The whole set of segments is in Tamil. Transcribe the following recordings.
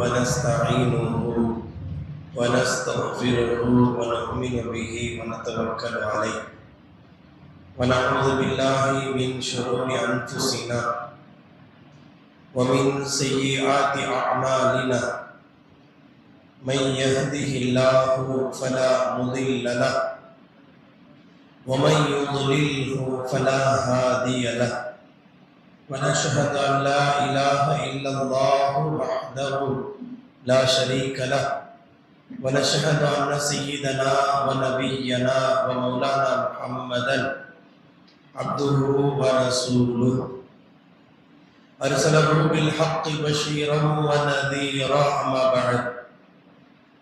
ونستعينه ونستغفره ونؤمن به ونتوكل عليه ونعوذ بالله من شرور أنفسنا ومن سيئات أعمالنا من يهده الله فلا مضل له ومن يضلله فلا هادي له ونشهد أن لا إله إلا الله وحده لا شريك له ونشهد أن سيدنا ونبينا ومولانا محمدا عبده ورسوله أرسله بالحق بشيرا ونذيرا أما بعد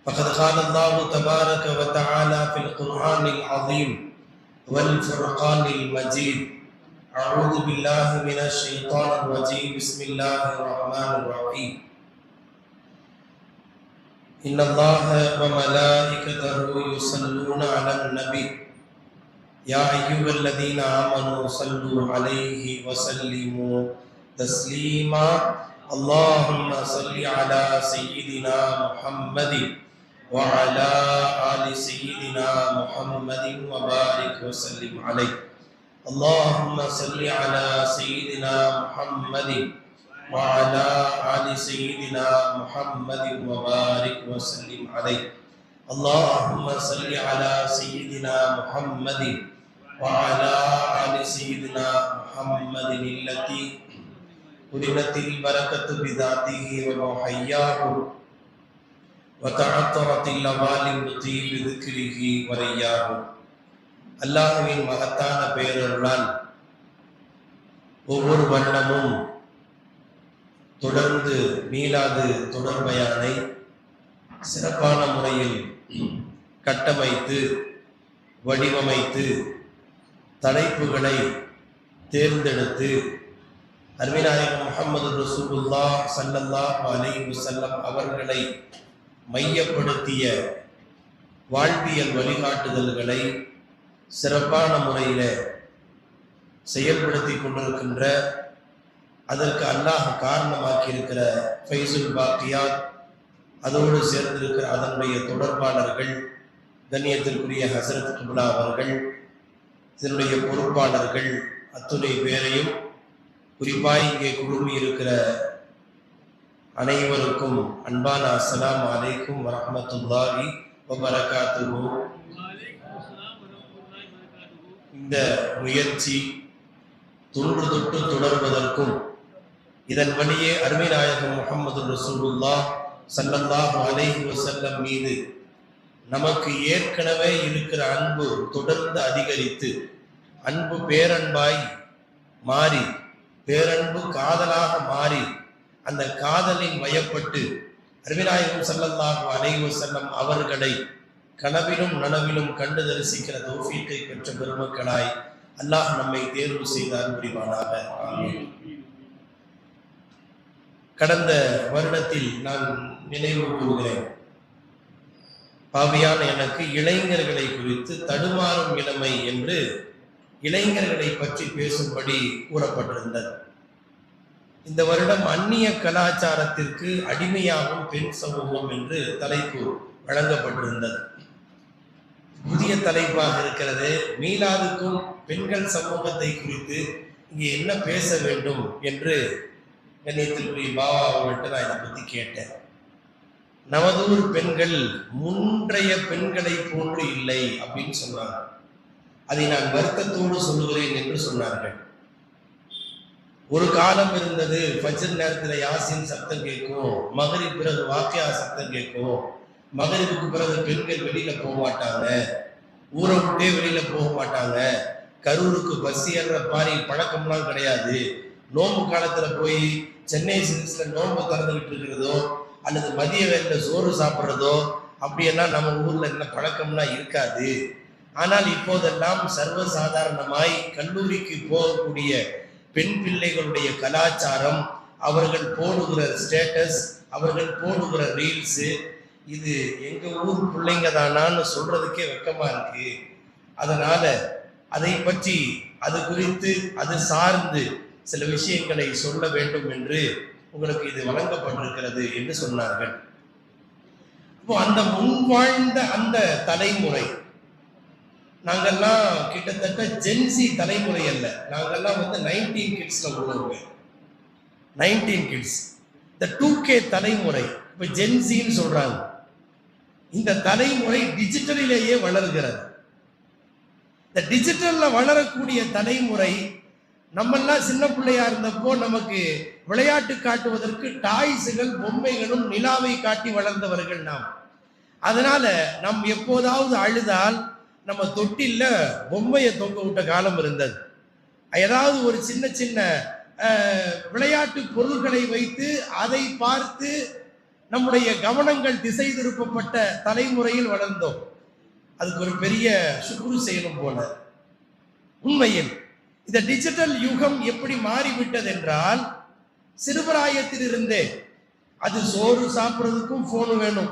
فقد قال الله تبارك وتعالى في القرآن العظيم والفرقان المجيد أعوذ بالله من الشيطان الرجيم بسم الله الرحمن الرحيم إن الله وملائكته يصلون على النبي يا أيها الذين آمنوا صلوا عليه وسلموا تسليما اللهم صل على سيدنا محمد وعلى آل سيدنا محمد وبارك وسلم عليه اللهم صل على سيدنا محمد وعلى آل سيدنا محمد وبارك وسلم عليه اللهم صل على سيدنا محمد وعلى آل سيدنا محمد التي قرنت البركة بذاته ومحياه وتعطرت اللوالم بطيب ذكره ورياه அல்லாஹ்வின் மகத்தான பெயரருளால் ஒவ்வொரு வருடமும் தொடர்ந்து மீலாது தொடர்பயானை சிறப்பான முறையில் கட்டமைத்து வடிவமைத்து தலைப்புகளை தேர்ந்தெடுத்து அருமைநாயகம் முஹம்மது ரசூலுல்லாஹ் ஸல்லல்லாஹு அலைஹி வஸல்லம் அவர்களை மையப்படுத்திய வாழ்வியல் வழிகாட்டுதல்களை சிறப்பான முறையில் செயல்படுத்தி கொண்டிருக்கின்ற அதற்கு அல்லாஹ் காரணமாக்கி இருக்கிற ஃபைசுல் பாக்கியாத் அதோடு சேர்ந்திருக்கிற அதனுடைய தொடர்பாளர்கள் கண்ணியத்திற்குரிய ஹசரத் குப்லா அவர்கள் இதனுடைய பொறுப்பாளர்கள் அத்துணை பேரையும் குறிப்பாக இங்கே குழுமி இருக்கிற அனைவருக்கும் அன்பான அஸ்ஸலாமு அலைக்கும் வரஹ்மத்துல்லாஹி வபரகாத்துஹு. இந்த முயற்சி தொன்று தொட்டு தொடர்வதற்கும் இதன் வழியே அருமை நாயகம் முஹம்மது ரசூலுல்லாஹ் ஸல்லல்லாஹு அலைஹி வஸல்லம் மீது நமக்கு ஏற்கனவே இருக்கிற அன்பு தொடர்ந்து அதிகரித்து அன்பு பேரன்பாய் மாறி பேரன்பு காதலாக மாறி அந்த காதலின் வயப்பட்டு அருமை நாயகம் ஸல்லல்லாஹு அலைஹி வஸல்லம் அவர்களை கனவிலும் நனவிலும் கண்டு தரிசிக்கிற தௌஃபீக்கை பெற்ற பெருமக்களாய் அல்லாஹ் நம்மை தேர்வு செய்தார் புரிவானாக. ஆமீன். கடந்த வருடத்தில் நான் நினைவு கூறுகிறேன், பாவியான எனக்கு இளைஞர்களை குறித்து தடுமாறும் இளமை என்று இளைஞர்களை பற்றி பேசும்படி கூறப்பட்டிருந்தது. இந்த வருடம் அந்நிய கலாச்சாரத்திற்கு அடிமையாகும் பெண் சமூகம் என்று தலைப்பு வழங்கப்பட்டிருந்தது. புதிய தலைப்பாக இருக்கிறது. மீலாதுக்கும் பெண்கள் சமூகத்தை குறித்து இங்கே என்ன பேச வேண்டும் என்று கண்ணியத்திற்குரிய பாபா அவர்கள்ட்ட நான் இதை பற்றி கேட்டேன். நமதூர் பெண்கள் முன்றைய பெண்களை போன்று இல்லை அப்படின்னு சொன்னாங்க. அதை நான் வருத்தத்தோடு சொல்லுகிறேன் என்று சொன்னார்கள். ஒரு காலம் இருந்தது, ஃபஜ்ர் நேரத்தில் யாசின் சத்தம் கேட்கும், மகரிப் பிறகு வாக்கியா சத்தம் கேட்கும், மகரிபுக்கு பிறகு பெண்கள் வெளியில போக மாட்டாங்க, ஊரை விட்டே வெளியில போக மாட்டாங்க, கரூருக்கு பஸ் ஏறுற மாதிரி பழக்கம்லாம் கிடையாது, நோம்பு காலத்துல போய் சென்னை சில்க்ஸ்ல நோம்பு திறந்துகிட்டு இருக்கிறதோ அல்லது மதிய வேலையில சோறு சாப்பிட்றதோ அப்படியெல்லாம் நம்ம ஊர்ல என்ன பழக்கம்லாம் இருக்காது. ஆனால் இப்போதெல்லாம் சர்வசாதாரணமாய் கல்லூரிக்கு போகக்கூடிய பெண் பிள்ளைகளுடைய கலாச்சாரம், அவர்கள் போடுகிற ஸ்டேட்டஸ், அவர்கள் போடுகிற ரீல்ஸு, இது எங்க ஊர் பிள்ளைங்க தானான்னு சொல்றதுக்கே வெக்கமா இருக்கு. அதனால அதை பற்றி அது குறித்து அது சார்ந்து சில விஷயங்களை சொல்ல வேண்டும் என்று உங்களுக்கு இது வழங்கப்பட்டிருக்கிறது என்று சொன்னார்கள். இப்போ அந்த முன்வாழ்ந்த அந்த தலைமுறை, நாங்கெல்லாம் கிட்டத்தட்ட ஜென்சி தலைமுறை அல்ல, நாங்கெல்லாம் 19 கிட்ஸ்ல உள்ளவங்க. 19 கிட்ஸ், இந்த 2K தலைமுறை, இப்ப ஜென்சின்னு சொல்றாங்க. இந்த தலைமுறை டிஜிட்டலிலேயே வளர்கிறது. இந்த டிஜிட்டல்ல வளரக்கூடிய தலைமுறை, நம்மெல்லாம் சின்ன பிள்ளையா இருந்தப்போ நமக்கு விளையாட்டு காட்டுவதற்கு டாய்ஸுகள், பொம்மைகளும், நிலாவை காட்டி வளர்ந்தவர்கள் நாம். அதனால நாம் எப்போதாவது அழுதால் நம்ம தொட்டில்ல பொம்மையை தொங்க விட்ட காலம் இருந்தது. ஏதாவது ஒரு சின்ன சின்ன விளையாட்டு பொருள்களை வைத்து அதை பார்த்து நம்முடைய கவனங்கள் திசை திருப்பப்பட்ட தலைமுறையில் வளர்ந்தோம். அதுக்கு ஒரு பெரிய சுக்குரு செய்யணும் போல. உண்மையில் இந்த டிஜிட்டல் யுகம் எப்படி மாறிவிட்டது என்றால், சிறுபிராயத்தில் இருந்தே அது சோறு சாப்பிட்றதுக்கும் போன் வேணும்,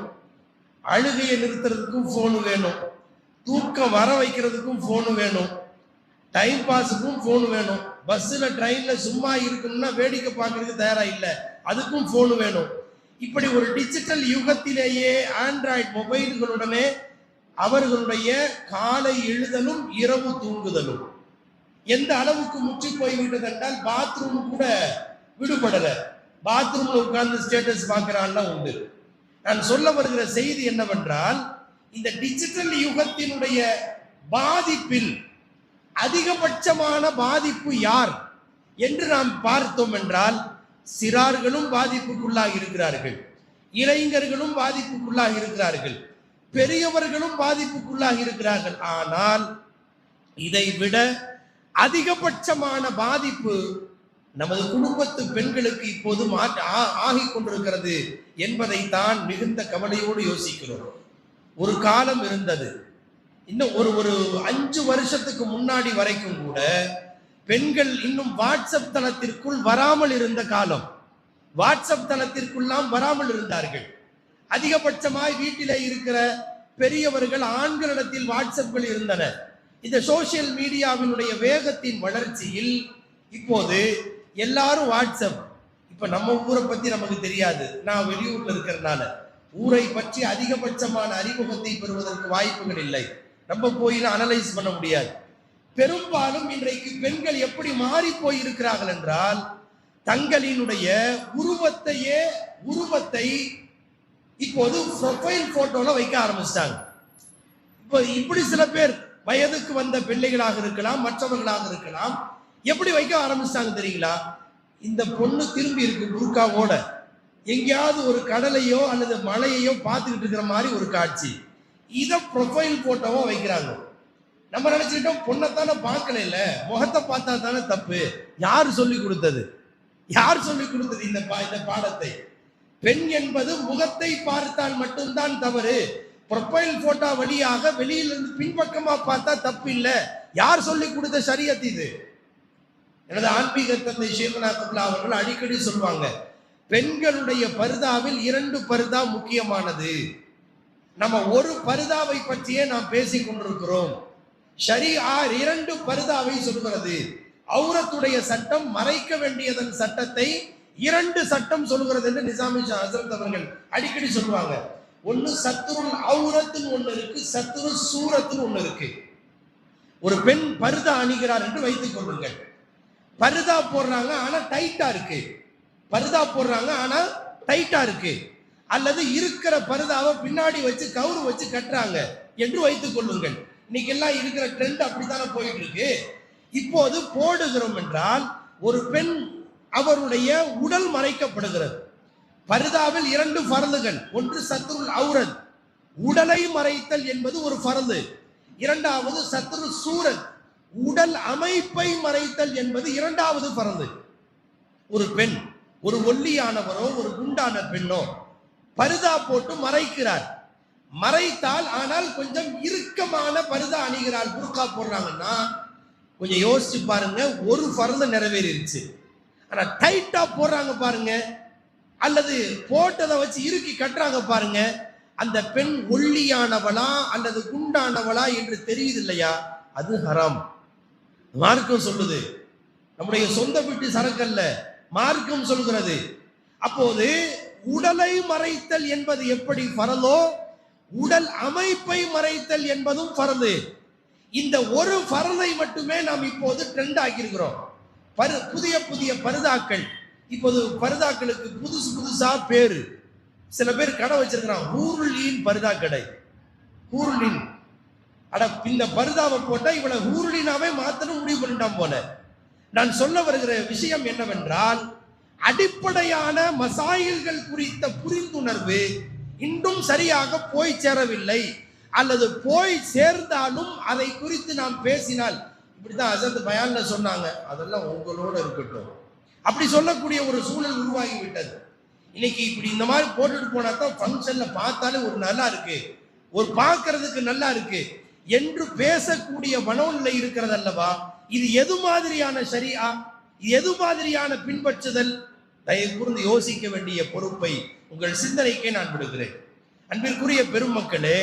அழுகையை நிறுத்துறதுக்கும் போன் வேணும், தூக்கம் வர வைக்கிறதுக்கும் போன் வேணும், டைம் பாஸுக்கும் போன் வேணும், பஸ்ஸில் ட்ரெயினில் சும்மா இருக்கணும்னா வேடிக்கை பார்க்கறதுக்கு தயாரா இல்லை, அதுக்கும் போன் வேணும். இப்படி ஒரு டிஜிட்டல் யுகத்திலேயே ஆண்ட்ராய்டு மொபைல்களுடனே அவர்களுடைய காலை எழுதலும் இரவு தூங்குதலும் எந்த அளவுக்கு முற்றி போய்விட்டது என்றால், பாத்ரூம் கூட விடுபடல. பாத்ரூம்ல உட்கார்ந்து ஸ்டேட்டஸ் பார்க்கிறான்லாம் உண்டு. நான் சொல்ல வருகிற செய்தி என்னவென்றால், இந்த டிஜிட்டல் யுகத்தினுடைய பாதிப்பில் அதிகபட்சமான பாதிப்பு யார் என்று நாம் பார்த்தோம் என்றால், சிறார்களும் பாதிப்புக்குள்ளாக இருக்கிறார்கள், இளைஞர்களும் பாதிப்புக்குள்ளாக இருக்கிறார்கள், பெரியவர்களும் பாதிப்புக்குள்ளாக இருக்கிறார்கள். ஆனால் இதை விட அதிகபட்சமான பாதிப்பு நமது குடும்பத்து பெண்களுக்கு இப்போது ஆகிக் கொண்டிருக்கிறது என்பதைத்தான் மிகுந்த கவலையோடு யோசிக்கிறோம். ஒரு காலம் இருந்தது, இன்னும் ஒரு 5 வருஷத்துக்கு முன்னாடி வரைக்கும் கூட பெண்கள் இன்னும் வாட்ஸ்அப் தளத்திற்குள் வராமல் இருந்த காலம். வாட்ஸ்அப் தளத்திற்குள்ளாம் வராமல் இருந்தார்கள். அதிகபட்சமாய் வீட்டிலே இருக்கிற பெரியவர்கள் ஆண்களிடத்தில் வாட்ஸ்அப்கள் இருந்தன. இந்த சோசியல் மீடியாவினுடைய வேகத்தின் வளர்ச்சியில் இப்போது எல்லாரும் வாட்ஸ்அப். இப்ப நம்ம ஊரை பத்தி நமக்கு தெரியாது, நான் வெளியூர்ல இருக்கிறதுனால ஊரை பற்றி அதிகபட்சமான அறிமுகத்தை பெறுவதற்கு வாய்ப்புகள் இல்லை, நம்ம போய் அனலைஸ் பண்ண முடியாது. பெரும்பாலும் இன்றைக்கு பெண்கள் எப்படி மாறி போய் இருக்கிறார்கள் என்றால், தங்களினுடைய உருவத்தை இப்போது ப்ரொஃபைல் போட்டோல வைக்க ஆரம்பிச்சிட்டாங்க. இப்போ இப்படி சில பேர் வயதுக்கு வந்த பிள்ளைகளாக இருக்கலாம், மற்றவர்களாக இருக்கலாம், எப்படி வைக்க ஆரம்பிச்சிட்டாங்க தெரியுங்களா? இந்த பொண்ணு திரும்பி இருக்கு புர்காவோட, எங்கேயாவது ஒரு கடலையோ அல்லது மலையையோ பார்த்துக்கிட்டு இருக்கிற மாதிரி ஒரு காட்சி, இதை ப்ரொஃபைல் போட்டோவோ வைக்கிறாங்க. நம்ம நினைச்சுக்கிட்டோம் பொண்ணத்தானே பார்க்கல, முகத்தை பார்த்தா தானே தப்பு. யார் சொல்லி கொடுத்தது? யார் சொல்லி கொடுத்தது இந்த பாடத்தை? பெண் என்பது முகத்தை பார்த்தால் மட்டும்தான் தவறு, ப்ரொஃபைல் போட்டோ வழியாக வெளியிலிருந்து பின்பக்கமா பார்த்தா தப்பு இல்லை. யார் சொல்லி கொடுத்த ஷரியத் இது? எனது ஆன்மீக தந்தை ஷேகுனா கப்லா அவர்கள் அடிக்கடி சொல்லுவாங்க, பெண்களுடைய பர்தாவில் 2 பர்தா முக்கியமானது. நம்ம ஒரு பர்தாவை பற்றியே நாம் பேசிக் கொண்டிருக்கிறோம். ஷரீஆ 2 பர்தாவை சொல்கிறது. அவுரத்துடைய சட்டம், மறைக்க வேண்டியதன் சட்டத்தை 2 சட்டம் சொல்கிறது என்று நிசாமி ஹசரத் அவர்கள் அடிக்கடி சொல்லுவாங்க. ஒன்னு சத்ருல் அவுரத்துன்னு ஒண்ணு இருக்கு, சத்ரு சூரத்துன்னு ஒண்ணு இருக்கு. ஒரு பெண் பர்தா அணிகிறார் என்று வைத்துக் கொள்ளுங்கள். பர்தா போடுறாங்க ஆனா டைட்டா இருக்கு, பர்தா போடுறாங்க ஆனா டைட்டா இருக்கு, அல்லது இருக்கிற பர்தாவை பின்னாடி வச்சு கவுரு வச்சு கட்டுறாங்க என்று வைத்துக் கொள்ளுங்கள். இன்னைக்கு எல்லாம் இருக்கிற ட்ரெண்ட் அப்படித்தானே போயிட்டு இருக்கு. இப்போது போடுகிறோம் என்றால் ஒரு பெண் அவருடைய உடல் மறைக்கப்படுகிறது. பர்தாவில் 2 ஃபர்துகள், ஒன்று சத்ருல் அவுரத், உடலை மறைத்தல் என்பது ஒரு ஃபர்து, இரண்டாவது சத்ரு சூரத், உடல் அமைப்பை மறைத்தல் என்பது 2வது ஃபர்து. ஒரு பெண், ஒரு ஒல்லியானவரோ ஒரு குண்டான பெண்ணோ பர்தா போட்டு மறைக்கிறார், மறைத்தால் ஆனால் கொஞ்சம் இறுக்கமான பர்தா அணிகிறார், புர்கா போடுறாங்கன்னா கொஞ்சம் யோசிச்சு பாருங்க, ஒரு ஃபர்து நிறைவேறிடுச்சு. ஆனா டைட்டா போடுறாங்க பாருங்க, அல்லது போட்டதை வச்சு இறுக்கி கட்டுறாங்க பாருங்க, அந்த பெண் ஒல்லியானவளா அல்லது குண்டானவளா என்று தெரியுது இல்லையா? அது ஹராம். மார்க்கம் சொல்லுது, நம்முடைய சொந்த வீட்டு சரக்கல்ல, மார்க்கம் சொல்கிறது. அப்போது உடலை மறைத்தல் என்பது எப்படி ஃபரலோ, உடல் அமைப்பை மறைத்தல் என்பதும் ஃபரது. இந்த ஒரு ஃபரலை மட்டுமே நாம் இப்போது ட்ரெண்ட் ஆக்கியிருக்கிறோம். புதிய புதிய பர்தாக்கள், இப்போது பர்தாக்களுக்கு புதுசு புதுசா பேரு. சில பேர் கடை வச்சிருக்கிறான், ஹூருலின் பர்தா கடை. ஹூருலின், அட இந்த பர்தாவை போட்டா இவளை ஹூருலினாவே மாத்தணும் முடிவு பண்ணிட்டான் போல. நான் சொல்ல வருகிற விஷயம் என்னவென்றால், அடிப்படையான மசாயில்கள் குறித்த புரிந்துணர்வு இன்னும் சரியாக போய் சேரவில்லை. அல்லது போய் சேர்ந்தாலும் அதை குறித்து நாம் பேசினால், இப்படிதான் அசத் பயான்ல சொன்னாங்க, அதெல்லாம் உங்களோட இருக்கட்டும், அப்படி சொல்லக்கூடிய ஒரு சூழல் உருவாகி விட்டது. இன்னைக்கு இப்படி இந்த மாதிரி போட்டுட்டு போனா தான் ஃபங்க்ஷன்ல பார்த்தாலே ஒரு நல்லா இருக்கு, ஒரு பார்க்கறதுக்கு நல்லா இருக்கு என்று பேசக்கூடிய மனோநிலை இருக்கிறது அல்லவா? இது எது மாதிரியான ஷரியா, எது மாதிரியான பின்பற்றுதல்? தயவு கூர்ந்து யோசிக்க வேண்டிய பொறுப்பை உங்கள் சிந்தனைக்கே நான் விடுகிறேன். அன்பிற்குரிய பெருமக்களே,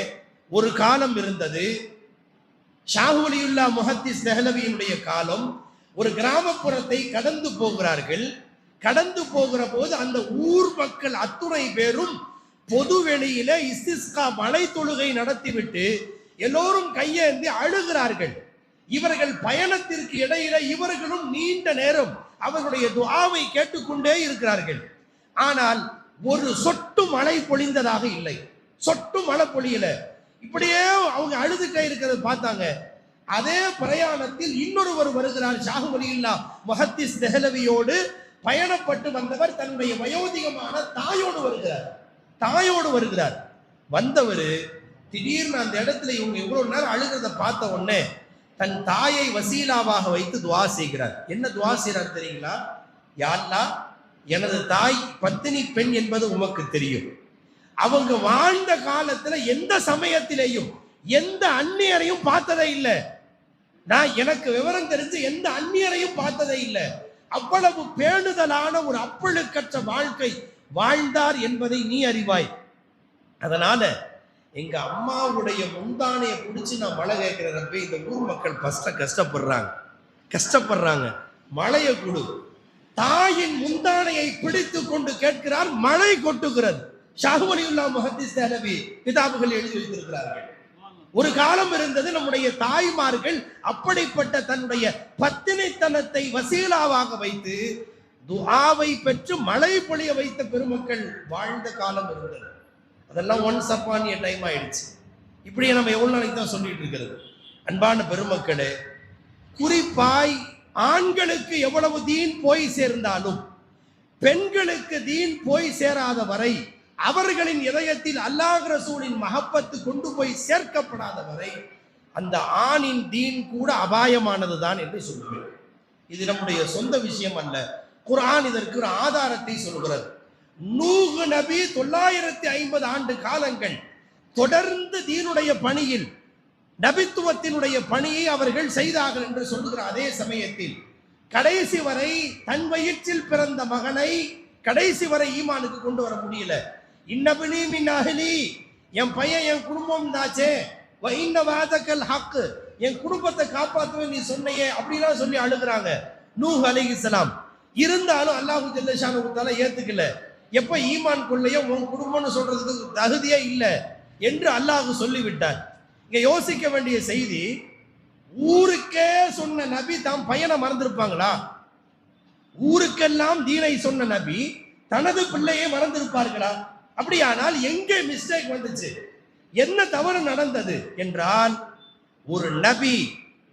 ஒரு காலம் இருந்தது, ஷாஹ் வலியுல்லா முஹத்திஸ் தெஹ்லவியினுடைய காலம். ஒரு கிராமப்புறத்தை கடந்து போகிறார்கள். கடந்து போகிற போது அந்த ஊர் மக்கள் அத்துணை பேரும் பொது வெளியில இஸ்திஸ்கா மலை தொழுகை நடத்திவிட்டு எல்லோரும் கையேந்தி அழுகிறார்கள். இவர்கள் பயணத்திற்கு இடையில இவர்களும் நீண்ட நேரம் அவர்களுடைய துஆவை கேட்டுக்கொண்டே இருக்கிறார்கள். ஆனால் ஒரு சொட்டு மழை பொழிந்ததாக இல்லை. சொட்டு மழை பொழியல. இப்படியே அவங்க அழுதுட்டே இருக்கிறத பார்த்தாங்க. அதே பிரயாணத்தில் இன்னொருவர் வருகிறார். ஷாஹ் வலியுல்லா முஹத்திஸ் தெஹ்லவியோடு பயணப்பட்டு வந்தவர் தன்னுடைய வயோதிகமான தாயோடு வருகிறார். வந்தவர் திடீர்னு அந்த இடத்துல இவங்க இவ்வளவு நேரம் அழுகிறத பார்த்த உடனே தன் தாயை வசீலாவாக வைத்து துவா செய்கிறார். என்ன துவா செய்கிறார் தெரியுங்களா? யா அல்லாஹ், எனது தாய் பத்தினி பெண் என்பது உமக்கு தெரியும். அவங்க வாழ்ந்த காலத்துல எந்த சமயத்திலேயும் எந்த அந்நியரையும் பார்த்ததே இல்லை. நான் எனக்கு விவரம் தெரிஞ்சு எந்த அந்நியரையும் பார்த்ததே இல்லை. அவ்வளவு பேணுதலான ஒரு அப்பழுக்கற்ற வாழ்க்கை வாழ்ந்தார் என்பதை நீ அறிவாய். அதனால எங்க அம்மாவுடைய முந்தானையை பிடிச்சி நான் மழை கேட்கிறப்ப இந்த ஊர் மக்கள் கஷ்டப்படுறாங்க, மழையை கொடு. தாயின் முந்தானையை பிடித்து கொண்டு கேட்கிறார், மழை கொட்டுகிறது. ஷாஹ் வலியுல்லா முஹத்திஸ் தெஹ்லவி கிதாபுகள் எழுதி வைத்திருக்கிறார்கள். ஒரு காலம் இருந்தது, நம்முடைய தாய்மார்கள் அப்படிப்பட்ட தன்னுடைய பத்தினித்தனத்தை வசீலாவாக வைத்து துஆவை பெற்று மழை பொழிய வைத்த பெருமக்கள் வாழ்ந்த காலம் இருந்தது. அதெல்லாம் ஒன்ஸ் அப்பான் எ டைம் ஆயிடுச்சு. இப்படியே நம்ம எவ்வளவு நாளைக்கு தான் சொல்லிட்டு இருக்கிறது? அன்பான பெருமக்களே, குறிப்பாய் ஆண்களுக்கு எவ்வளவு தீன் போய் சேர்ந்தாலும் பெண்களுக்கு தீன் போய் சேராத வரை, அவர்களின் இதயத்தில் அல்லாஹ் ரசூலின் மஹப்பத்து கொண்டு போய் சேர்க்கப்படாத வரை அந்த ஆணின் தீன் கூட அபாயமானதுதான் என்று சொல்லுவேன். இது நம்முடைய சொந்த விஷயம் அல்ல. குர்ஆன் இதற்கு ஒரு ஆதாரத்தை சொல்கிறது. நூஹ் நபி 950 ஆண்டு காலங்கள் தொடர்ந்து தீனுடைய பணியில், நபித்துவத்தினுடைய பணியை அவர்கள் செய்தார்கள் என்று சொல்லுகிற அதே சமயத்தில் கடைசி வரை தன் வயிற்றில் பிறந்த மகனை கடைசி வரை ஈமானுக்கு கொண்டு வர முடியல. இன்னபினி மின் அஹ்லி, என் பையன் என் குடும்பம் தாச்சே, வ இன்ன வஅதக்கல் ஹக், என் குடும்பத்தை காப்பாற்றுவேன் நீ சொன்னையே, அப்படிலாம் சொல்லி அழுகிறாங்க நூஹ் அலைஹிஸ்ஸலாம். இருந்தாலும் அல்லாஹ் ஜல்ல ஷானஹு தஆலா ஏத்துக்கல. எப்ப ஈமான் கொள்ளையோ உன் குடும்பம்னு சொல்றதுக்கு தகுதியே இல்லை என்று அல்லாஹ் சொல்லிவிட்டார். இங்க யோசிக்க வேண்டிய செய்தி, ஊருக்கே சொன்ன நபி தாம் பையனை மறந்திருப்பாங்களா? ஊருக்கெல்லாம் தீனை சொன்ன நபி தனது பிள்ளையை மறந்திருப்பார்களா? அப்படியானால் எங்கே மிஸ்டேக் வந்துச்சு, என்ன தவறு நடந்தது என்றால், ஒரு நபி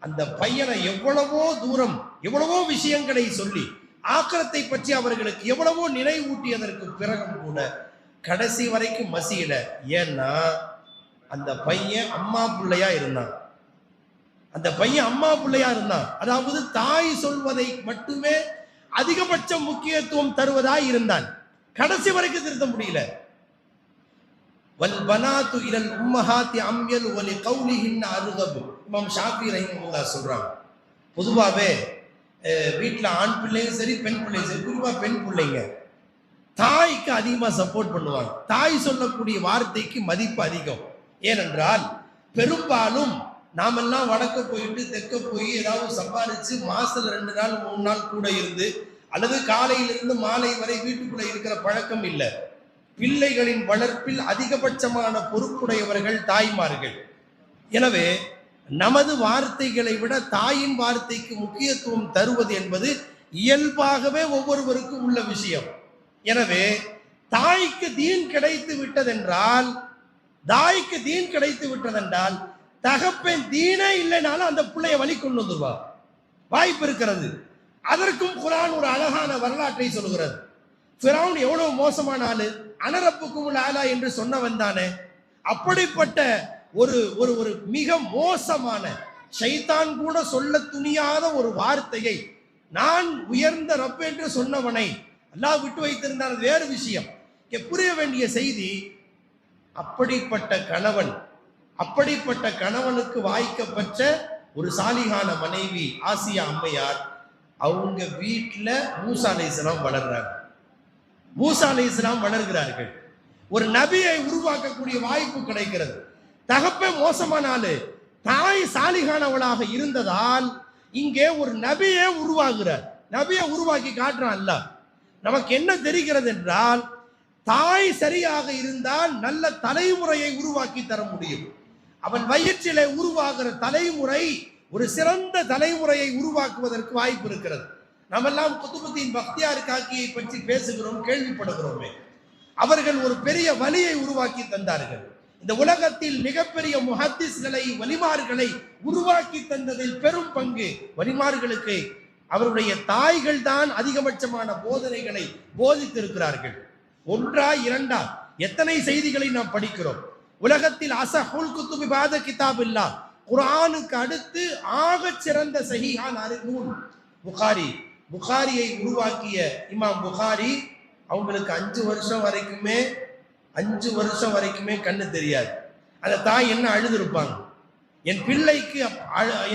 அந்த பையனை எவ்வளவோ தூரம் எவ்வளவோ விஷயங்களை சொல்லி ஆக்கிரத்தை பற்றி அவர்களுக்கு எவ்வளவோ நினைவூட்டியதற்கு பிறகும் கூட கடைசி வரைக்கும் மசியல. ஏன்னா அந்த பையன் அம்மா பிள்ளையா இருந்தான். அதாவது தாய் சொல்வதை மட்டுமே அதிகபட்ச முக்கியத்துவம் தருவதாய் இருந்தான். கடைசி வரைக்கும் திருத்த முடியல. வல் பனாத்து இலல் உம்மஹாத்தி அம்யல் வலி கௌலிஹின் அர்கப். இமாம் ஷாஃபி ரஹிமஹுல்லாஹ் சொல்றாங்க, பொதுவாகவே வீட்டில் ஆண் பிள்ளையும் சரி பெண் பிள்ளையும் சரி, குறிப்பாக பெண் பிள்ளைங்க தாய்க்கு அதிகமாக சப்போர்ட் பண்ணுவாங்க. தாய் சொல்லக்கூடிய வார்த்தைக்கு மதிப்பு அதிகம். ஏனென்றால் பெரும்பாலும் நாமெல்லாம் வடக்க போயிட்டு தெற்க போய் ஏதாவது சம்பாதிச்சு மாசத்துல 2 நாள் 3 நாள் கூட இருந்து அல்லது காலையிலிருந்து மாலை வரை வீட்டுக்குள்ள இருக்கிற பழக்கம் இல்லை. பிள்ளைகளின் வளர்ப்பில் அதிகபட்சமான பொறுப்புடையவர்கள் தாய்மார்கள். எனவே நமது வார்த்தைகளை விட தாயின் வார்த்தைக்கு முக்கியத்துவம் தருவது என்பது இயல்பாகவே ஒவ்வொருவருக்கும் உள்ள விஷயம். எனவே தாய்க்கு தீன் கிடைத்து விட்டதென்றால் தகப்பன் தீனே இல்லைனாலும் அந்த பிள்ளைய வழி கொண்டு வந்துருவா, வாய்ப்பு இருக்கிறது. அதற்கும் குர்ஆன் ஒரு அழகான வரலாற்றை சொல்கிறது. ஃபிரௌன் எவ்வளவு மோசமான ஆளு, அனரப்புக்கும் ஆலா என்று சொன்னவன் தானே. அப்படிப்பட்ட ஒரு ஒரு ஒரு மிக மோசமான, ஷைத்தான் கூட சொல்ல துணியாத ஒரு வார்த்தையை நான் உயர்ந்த ரப் என்று சொன்னவனை அல்லாஹ் விட்டு வைத்திருந்தால் வேறு விஷயம். புரிய வேண்டிய செய்தி, அப்படிப்பட்ட கணவனுக்கு வாய்க்கப்பட்ட ஒரு சாலிகான மனைவி ஆசியா அம்மையார். அவங்க வீட்டில் மூசா அலைஹிஸ்ஸலாம் வளர்கிறார்கள். ஒரு நபியை உருவாக்கக்கூடிய வாய்ப்பு கிடைக்கிறது. தகப்பன் மோசமான ஆளு, தாய் சாலிகானவளாக இருந்ததால் இங்கே ஒரு நபியை உருவாகிறார். நபியை உருவாக்கி காட்டுறான் அல்லாஹ். நமக்கு என்ன தெரிகிறது என்றால், தாய் சரியாக இருந்தால் நல்ல தலைமுறையை உருவாக்கி தர முடியும். அவன் வயிற்றிலே உருவாகிற தலைமுறை ஒரு சிறந்த தலைமுறையை உருவாக்குவதற்கு வாய்ப்பு இருக்கிறது. நம்மெல்லாம் குதுபுத்தீன் பக்தியார் காக்கியை பற்றி பேசுகிறோம், கேள்விப்படுகிறோமே. அவர்கள் ஒரு பெரிய வலியை உருவாக்கி தந்தார்கள். இந்த உலகத்தில் மிகப்பெரிய முஹத்திஸ்களை, வலிமார்களை உருவாக்கி தந்ததில் பெரும் பங்கு வலிமார்களுக்கு அவருடைய தாய்கள் தான் அதிகபட்சமான போதனைகளை போதித்திருக்கிறார்கள். ஒன்றா இரண்டா எத்தனை செய்திகளை நாம் படிக்கிறோம். உலகத்தில் அஸஹுல் குத்துபி பாத கிதாபில்லா, குர்ஆனுக்கு அடுத்து ஆக சிறந்த சஹீஹான நூல் புகாரியை உருவாக்கிய இமாம் புகாரி. அவங்களுக்கு 5 வருஷம் வரைக்குமே கண்ணு தெரியாது. அந்த தாய் என்ன அழுதுருப்பாங்க,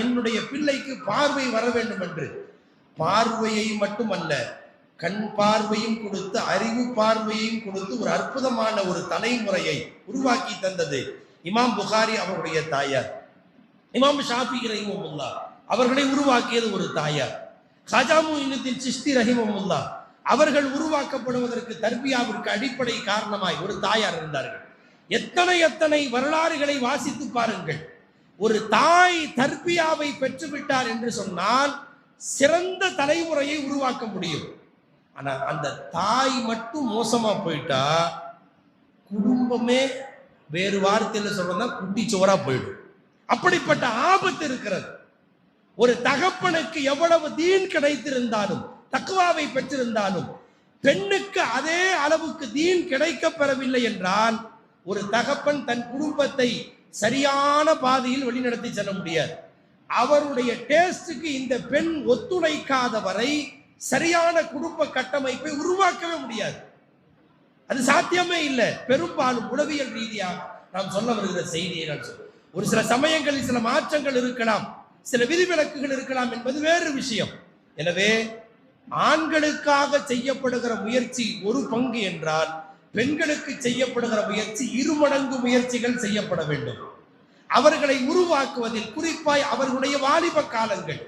என்னுடைய பிள்ளைக்கு பார்வை வர வேண்டும் என்று. பார்வையை மட்டுமல்ல, கண் பார்வையும் கொடுத்து, அறிவு பார்வையையும் கொடுத்து ஒரு அற்புதமான ஒரு தலைமுறையை உருவாக்கி தந்தது இமாம் புகாரி அவருடைய தாயார். இமாம் ஷாஃபி ரஹிமஹுல்லாஹ் அவர்களை உருவாக்கியது ஒரு தாயார். காஜா முஈனுத்தீன் சிஷ்தி ரஹிமஹுல்லாஹ் அவர்கள் உருவாக்கப்படுவதற்கு தர்பியாவிற்கு அடிப்படை காரணமாய் ஒரு தாயார் இருந்தார்கள். எத்தனை வரலாறுகளை வாசித்து பாருங்கள். ஒரு தாய் தர்பியாவை பெற்றுவிட்டார் என்று சொன்னால் சிறந்த தலைமுறையை உருவாக்க முடியும். ஆனா அந்த தாய் மட்டும் மோசமா போயிட்டா குடும்பமே, வேறு வார்த்தையில சொல்றதா, குட்டிச்சோரா போயிடும். அப்படிப்பட்ட ஆபத்து இருக்கிறது. ஒரு தகப்பனுக்கு எவ்வளவு தீன் கிடைத்திருந்தாலும், தக்வாவை பெற்றிருந்தாலும், பெண்ணுக்கு அதே அளவுக்கு தீன் கிடைக்க பெறவில்லை என்றால் ஒரு தகப்பன் தன் குடும்பத்தை சரியான பாதையில் வழிநடத்தி செல்ல முடியாது. அவருடைய டேஸ்டுக்கு இந்த பெண் ஒத்துழைக்காத வரை சரியான குடும்ப கட்டமைப்பை உருவாக்கவே முடியாது. அது சாத்தியமே இல்லை. பெரும்பாலும் உளவியல் ரீதியாக நாம் சொல்ல வருகிற செய்தியை நான் சொல்றேன். ஒரு சில சமயங்களில் சில மாற்றங்கள் இருக்கலாம், சில விதிவிலக்குகள் இருக்கலாம் என்பது வேறு விஷயம். எனவே ஆண்களுக்காக செய்யப்படுகிற முயற்சி ஒரு பங்கு என்றால், பெண்களுக்கு செய்யப்படுகிற முயற்சி 2 மடங்கு முயற்சிகள் செய்யப்பட வேண்டும். அவர்களை உருவாக்குவதில், குறிப்பாய் அவர்களுடைய வாலிப காலங்கள்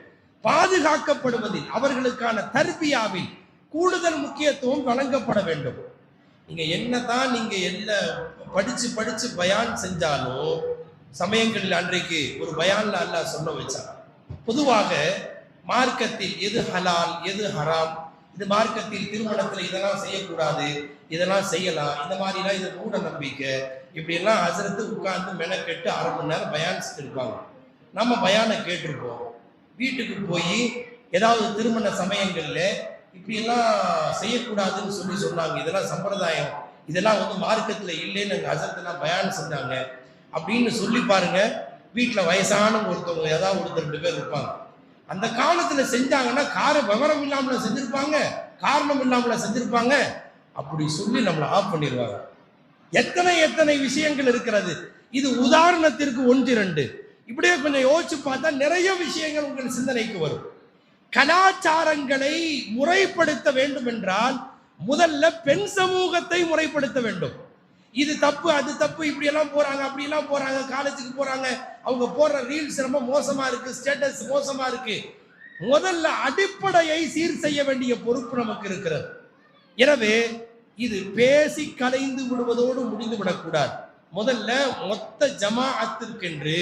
பாதுகாக்கப்படுவதில், அவர்களுக்கான தர்பியாவில் கூடுதல் முக்கியத்துவம் வழங்கப்பட வேண்டும். நீங்க என்னதான் நீங்க எல்லாம் படிச்சு பயான் செஞ்சாலும், சமயங்களில் அன்றைக்கு ஒரு பயான்ல அல்லாஹ் சொல்ல வச்சார், பொதுவாக மார்க்கத்தில் எது ஹலால் எது ஹராம், இது மார்க்கத்தில் திருமணத்தில் இதெல்லாம் செய்யக்கூடாது, இதெல்லாம் செய்யலாம், இந்த மாதிரிலாம் இது மூட நம்பிக்கை, இப்படியெல்லாம் ஹசரத்து உட்கார்ந்து மெனக்கெட்டு 1/2 மணி நேரம் பயான் இருப்பாங்க. நம்ம பயானை கேட்டிருப்போம். வீட்டுக்கு போய் ஏதாவது திருமண சமயங்கள்ல இப்படியெல்லாம் செய்யக்கூடாதுன்னு சொன்னாங்க, இதெல்லாம் சம்பிரதாயம், இதெல்லாம் மார்க்கத்தில் இல்லைன்னு ஹசரத்துலாம் பயான் செஞ்சாங்க அப்படின்னு சொல்லி பாருங்க. வீட்டில் வயசான ஒருத்தவங்க ஏதாவது 1-2 பேர் இருப்பாங்க. அந்த காலத்தில் செஞ்சாங்கன்னா விவரம் இல்லாமல செஞ்சிருப்பாங்க, காரணம் இல்லாமல செஞ்சிருப்பாங்க. அப்படி சொல்லி நம்மளை ஆஃப் பண்ணிடுவாங்க. எத்தனை விஷயங்கள் இருக்கிறது. இது உதாரணத்திற்கு 1-2. இப்படியே கொஞ்சம் யோசிச்சு பார்த்தா நிறைய விஷயங்கள் உங்கள் சிந்தனைக்கு வரும். கலாச்சாரங்களை முறைப்படுத்த வேண்டும் என்றால் முதல்ல பெண் சமூகத்தை முறைப்படுத்த வேண்டும். இது தப்பு, அது தப்பு, இப்படி எல்லாம் போறாங்க, அப்படி எல்லாம் போறாங்க, காலேஜுக்கு போறாங்க, அவங்க போடுற ரீல்ஸ் ரொம்ப மோசமா இருக்கு, ஸ்டேட்டஸ் மோசமா இருக்கு. முதல்ல அடிப்படையை சீர் செய்ய வேண்டிய பொறுப்பு நமக்கு இருக்கிறது. எனவே இது பேசி கலைந்து விடுவதோடு முடிந்து விடக்கூடாது. முதல்ல மொத்த ஜமாஅத்திற்கென்று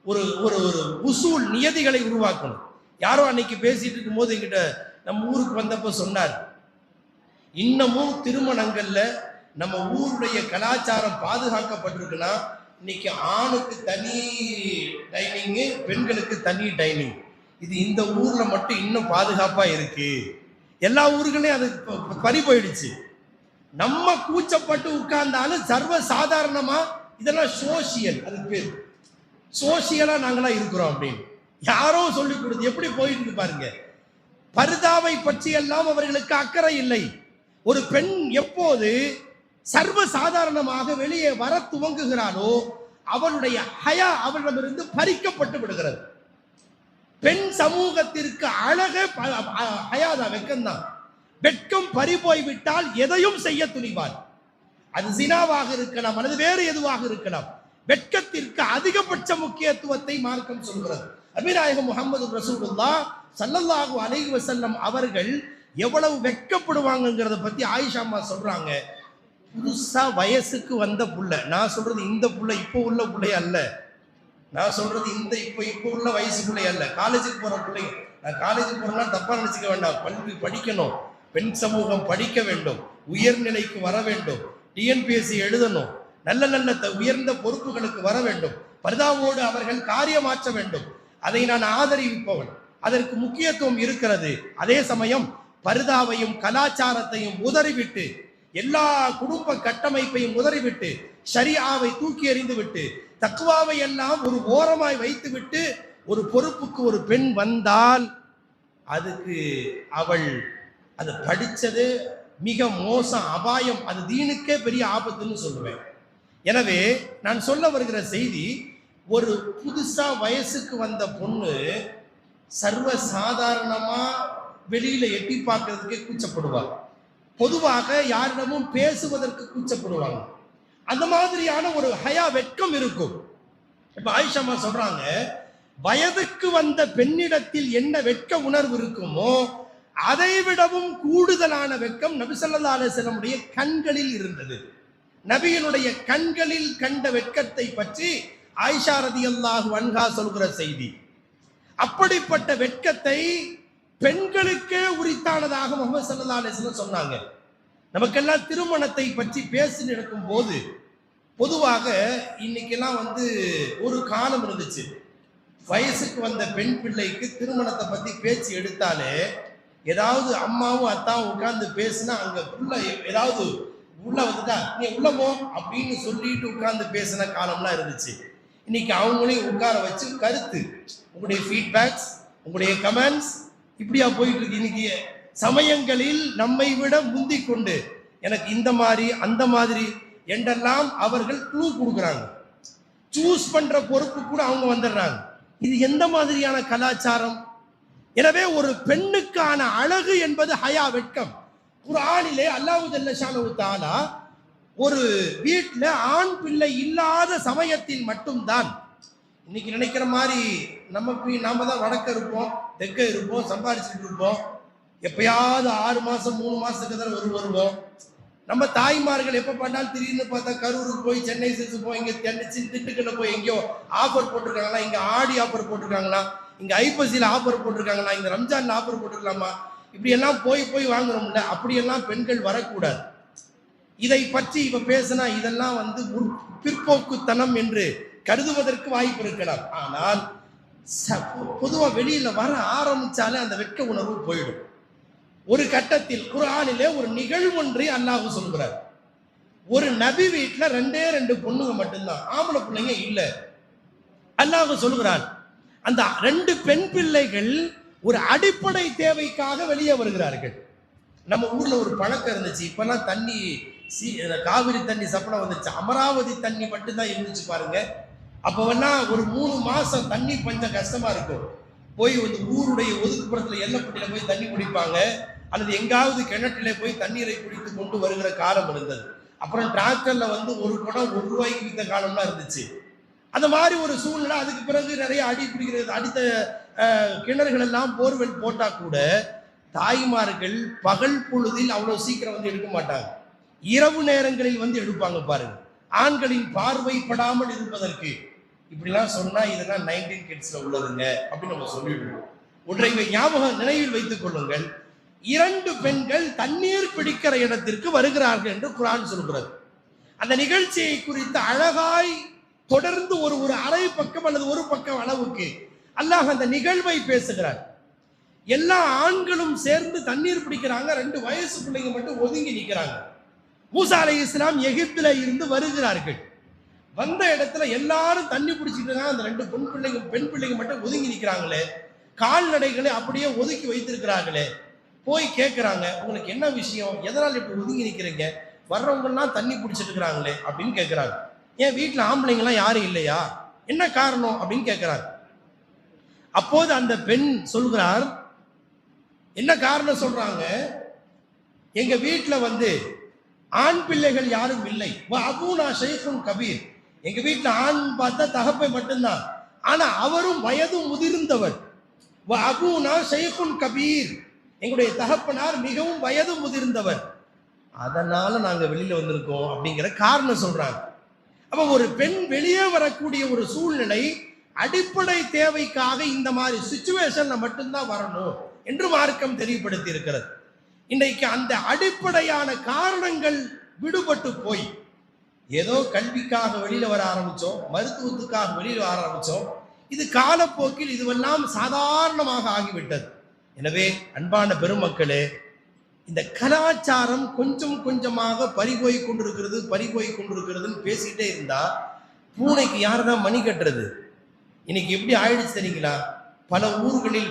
ஒரு ஒரு ஒரு உசூல் நியதிகளை உருவாக்கணும். யாரோ அன்னைக்கு பேசிட்டு இருக்கும் போது என்கிட்ட நம்ம ஊருக்கு வந்தப்ப சொன்னார், இன்னமும் திருமணங்கள்ல நம்ம ஊருடைய கலாச்சாரம் பாதுகாக்கப்பட்டிருக்குன்னா, இன்னைக்கு ஆணுக்கு தனி டைனிங்கு, பெண்களுக்கு தனி டைனிங். இது இந்த ஊர்ல மட்டும் இன்னும் பாதுகாப்பா இருக்கு. எல்லா ஊர்களையும் அது பறி போயிடுச்சு. நம்ம கூச்சப்பட்டு உட்கார்ந்தாலும் சர்வ சாதாரணமா இதெல்லாம் சோசியல், அதுக்கு பேர் சோசியலா நாங்களா இருக்கிறோம் அப்படின்னு யாரோ சொல்லி கொடுத்து எப்படி போயிட்டு இருக்கு பாருங்க. பர்தாவை பற்றி எல்லாம் அவர்களுக்கு அக்கறை இல்லை. ஒரு பெண் எப்போது சர்வ சாதாரணமாக வெளியே வர துவங்குகிறாளோ அவளுடைய ஹயா அவளிடமிருந்து பறிக்கப்பட்டு விடுகிறது. பெண் சமூகத்திற்கு அழகே ஹயாதான், வெட்கம்தான். வெட்கம் பறி போய்விட்டால் எதையும் செய்ய துணிவாள். அது சினாவாக இருக்கலாம் அல்லது வேறு எதுவாக இருக்கலாம். வெட்கத்திற்கு அதிகபட்ச முக்கியத்துவத்தை மார்க்கம் சொல்கிறது. அபிநாயகம் முஹம்மது ரசூலுல்லாஹ் ஸல்லல்லாஹு அலைஹி வஸல்லம் அவர்கள் எவ்வளவு வெட்கப்படுவாங்கங்கிறத பத்தி ஆயிஷா அம்மா சொல்றாங்க. புதுசா வயசுக்கு வந்த புள்ள, நான் சொல்றது இந்த புள்ள இப்போ உள்ள பிள்ளை அல்ல, நான் சொல்றது இந்த இப்போ உள்ள வயசு பிள்ளை அல்ல, காலேஜுக்கு போற பிள்ளை. நான் காலேஜுக்கு போறேன்னா தப்பா நினைச்சுக்க வேண்டாம். கல்வி படிக்கணும், பெண் சமூகம் படிக்க வேண்டும், உயர்நிலைக்கு வர வேண்டும், டிஎன்பிஎஸ்சி எழுதணும், நல்ல நல்ல உயர்ந்த பொறுப்புகளுக்கு வர வேண்டும், பர்தாவோடு அவர்கள் காரியமாற்ற வேண்டும். அதை நான் ஆதரிப்பவன். அதற்கு முக்கியத்துவம் இருக்கிறது. அதே சமயம் பர்தாவையும் கலாச்சாரத்தையும் உதறிவிட்டு, எல்லா குடும்ப கட்டமைப்பையும் உதறிவிட்டு, ஷரியாவை தூக்கி எறிந்து விட்டு, தக்வாவை எல்லாம் ஒரு ஓரமாய் வைத்து விட்டு ஒரு பொறுப்புக்கு ஒரு பெண் வந்தால் அதுக்கு அவள் அது படித்தது மிக மோசம், அபாயம், அது தீனுக்கே பெரிய ஆபத்துன்னு சொல்லுவேன். எனவே நான் சொல்ல வருகிற செய்தி, ஒரு புதுசா வயசுக்கு வந்த பொண்ணு சர்வ சாதாரணமா வெளியில எட்டி பார்க்கறதுக்கே கூச்சப்படுவாங்க. பொதுவாக யாரிடமும் பேசுவதற்கு கூச்சப்படுவாங்க. அந்த மாதிரியான ஒரு ஹயா, வெட்கம் இருக்கும். இப்ப ஆயிஷா சொல்றாங்க, வயதுக்கு வந்த பெண்ணிடத்தில் என்ன வெட்க உணர்வு இருக்குமோ அதை விடவும் கூடுதலான வெட்கம் நபி ஸல்லல்லாஹு அலைஹி வஸல்லமுடைய கண்களில் இருந்தது. நபியினுடைய கண்களில் கண்ட வெட்கத்தை பற்றி ஆயிஷா ரலியல்லாஹு அன்ஹா சொல்கிற செய்தி. அப்படிப்பட்ட வெட்கத்தை பெண்களுக்கே உரித்தானதாக முஹம்மது ஸல்லல்லாஹு அலைஹி வஸல்லம் சொன்னாங்க. நமக்கெல்லாம் திருமணத்தை பற்றி பேசி நடக்கும் போது பொதுவாக இன்னைக்கெல்லாம் ஒரு காலம் இருந்துச்சு, வயசுக்கு வந்த பெண் பிள்ளைக்கு திருமணத்தை பத்தி பேச்சு எடுத்தாலே ஏதாவது அம்மாவும் அத்தாவும் உட்கார்ந்து பேசினா அங்க உள்ள ஏதாவது உள்ள வந்துட்டா நீ உள்ளமோ அப்படின்னு சொல்லிட்டு உட்கார்ந்து பேசின காலம்லாம் இருந்துச்சு. இன்னைக்கு அவங்களையும் உட்கார வச்சு கருத்து, உங்களுடைய ஃபீட்பேக்ஸ், உங்களுடைய கமெண்ட்ஸ் இப்படியா போயிட்டு இருக்கு. இன்னைக்கு சமயங்களில் நம்மை விட முந்தி கொண்டு எனக்கு இந்த மாதிரி அந்த மாதிரி என்றெல்லாம் அவர்கள் க்ளூ கொடுக்குறாங்க. சூஸ் பண்ற பொறுப்பு கூட அவங்க வந்துடுறாங்க. இது எந்த மாதிரியான கலாச்சாரம்? எனவே ஒரு பெண்ணுக்கான அழகு என்பது ஹயா, வெட்கம். குர்ஆனிலே அல்லாஹ் ஜல்ல ஷானஹு தஆலா ஒரு வீட்டில் ஆண் பிள்ளை இல்லாத சமயத்தில் மட்டும்தான், இன்னைக்கு நினைக்கிற மாதிரி நாம தான் வடக்க இருப்போம், தெற்க இருப்போம், சம்பாதிச்சுட்டு இருப்போம், எப்பயாவது 6 மாசம் 3 மாசத்துக்கு தான் வருவோம். நம்ம தாய்மார்கள் எப்ப பண்ணாலும் திடீர்னு பார்த்தா கரூருக்கு போய், சென்னை சிறுசு போய், இங்க திண்டுக்கல்ல போய் எங்கேயோ ஆஃபர் போட்டிருக்காங்களா, இங்க ஆடி ஆஃபர் போட்டிருக்காங்களா, இங்க ஐப்பசியில ஆஃபர் போட்டிருக்காங்களா, இங்க ரம்ஜான்ல ஆஃபர் போட்டிருக்கலாமா, இப்படி எல்லாம் போய் வாங்குறோம்ல. அப்படியெல்லாம் பெண்கள் வரக்கூடாது. இதை பற்றி இப்ப பேசினா இதெல்லாம் பிற்போக்குத்தனம் என்று கருதுவதற்கு வாய்ப்பு இருக்கலாம். ஆனால் பொதுவா வெளியில வர ஆரம்பிச்சாலே அந்த வெட்க உணர்வு போயிடும். ஒரு கட்டத்தில் குர்ஆனிலே ஒரு நிகழ்வு ஒன்றை அல்லாஹ் சொல்கிறார். ஒரு நபி வீட்டுல 2 பொண்ணுங்க மட்டும்தான், ஆம்பளை பிள்ளைங்க இல்ல. அல்லாஹ் சொல்கிறான், அந்த 2 பெண் பிள்ளைகள் ஒரு அடிப்படை தேவைக்காக வெளியே வருகிறார்கள். நம்ம ஊர்ல ஒரு பழக்கம் இருந்துச்சு, இப்பெல்லாம் தண்ணி காவிரி தண்ணி சப்ளை வந்துச்சு, அமராவதி தண்ணி மட்டும்தான் இருந்துச்சு பாருங்க. அப்பவெல்லாம் ஒரு 3 மாசம் தண்ணி பஞ்சம் கஷ்டமா இருக்கும். போய் ஊருடைய ஒதுக்குப்புறத்துல எல்லைப்பட்டியில போய் தண்ணி குடிப்பாங்க, அல்லது எங்காவது கிணற்றில போய் தண்ணீரை குடித்து கொண்டு வருகிற காலம் இருந்தது. அப்புறம் டிராக்டர்ல ஒரு குடம் 1 ரூபாய்க்கு வித்த காலம்லாம் இருந்துச்சு. அந்த மாதிரி ஒரு சூழ்நிலை. அதுக்கு பிறகு நிறைய அடி பிடிக்கிறது, அடுத்த கிணறுகள் எல்லாம் போர்வெல் போட்டா கூட தாய்மார்கள் பகல் பொழுதில் அவ்வளவு சீக்கிரம் வந்து எடுக்க மாட்டாங்க, இரவு நேரங்களில் வந்து எடுப்பாங்க பாருங்க, ஆண்களின் பார்வைப்படாமல் இருப்பதற்கு. இப்படிலாம் சொன்னா இதெல்லாம் 19 கிட்ஸ்ல உள்ளதுங்க அப்படின்னு நம்ம சொல்லிடுவோம். ஒன்றை ஞாபகம் நினைவில் வைத்துக் கொள்ளுங்கள், 2 பெண்கள் தண்ணீர் பிடிக்கிற இடத்திற்கு வருகிறார்கள் என்று குர்ஆன் சொல்கிறது. அந்த நிகழ்ச்சியை குறித்து அழகாய் தொடர்ந்து ஒரு அரை பக்கம் அல்லது ஒரு பக்கம் அளவுக்கு அல்லாஹ் அந்த நிகழ்வை பேசுகிறார். எல்லா ஆண்களும் சேர்ந்து தண்ணீர் பிடிக்கிறாங்க, 2 வயசு பிள்ளைங்க மட்டும் ஒதுங்கி நிற்கிறாங்க. மூசா அலைஹிஸ்ஸலாம் எகிப்தில இருந்து வருகிறார்கள். வந்த இடத்துல எல்லாரும் தண்ணி பிடிச்சிட்டு தான் அந்த 2 பெண் பிள்ளைங்க மட்டும் ஒதுங்கி நிற்கிறாங்களே, கால்நடைகளை அப்படியே ஒதுக்கி வைத்திருக்கிறாங்களே. போய் கேட்கிறாங்க, உங்களுக்கு என்ன விஷயம், எதனால் இப்படி ஒதுங்கி நிற்கிறீங்க, வர்றவங்கெல்லாம் தண்ணி பிடிச்சிட்டு இருக்கிறாங்களே அப்படின்னு கேட்கிறாங்க. ஏன் வீட்டில் ஆம்பளைங்கெல்லாம் யாரும் இல்லையா, என்ன காரணம் அப்படின்னு கேட்கிறாங்க. அப்போது அந்த பெண் சொல்கிறார், என்ன காரணம் சொல்றாங்க, எங்க வீட்டில் வந்து ஆண் பிள்ளைகள் யாரும் இல்லை, அபூனா ஷைഖுன் கபீர், எங்க வீட்டில் ஆண் பார்த்தா தகப்பை மட்டும்தான், ஆனா அவரும் வயது முதிர்ந்தவர். அபூனா ஷைഖுன் கபீர், எங்களுடைய தகப்பனார் மிகவும் வயது முதிர்ந்தவர், அதனால நாங்க வெளியில வந்திருக்கோம் அப்படிங்கிற காரணம் சொல்றாங்க. அப்ப ஒரு பெண் வெளியே வரக்கூடிய ஒரு சூழ்நிலை அடிப்படை தேவைக்காக இந்த மாதிரி சிச்சுவேஷன்ல மட்டும்தான் வரணும் என்று மார்க்கம் தெரியப்படுத்தி இருக்கிறது. இன்றைக்கு அந்த அடிப்படையான காரணங்கள் விடுபட்டு போய் ஏதோ கல்விக்காக வெளியில வர ஆரம்பிச்சோம், மருத்துவத்துக்காக வெளியில வர ஆரம்பிச்சோம். இது காலப்போக்கில் இதுவெல்லாம் சாதாரணமாக ஆகிவிட்டது. எனவே அன்பான பெருமக்களே, இந்த கலாச்சாரம் கொஞ்சம் கொஞ்சமாக பறிபோய் கொண்டிருக்கிறதுன்னு பேசிக்கிட்டே இருந்தா பூனைக்கு யார் தான் மணி கட்டுறது? இன்னைக்கு எப்படி ஆயிடுச்சு தெரியுங்களா? பல ஊர்களில்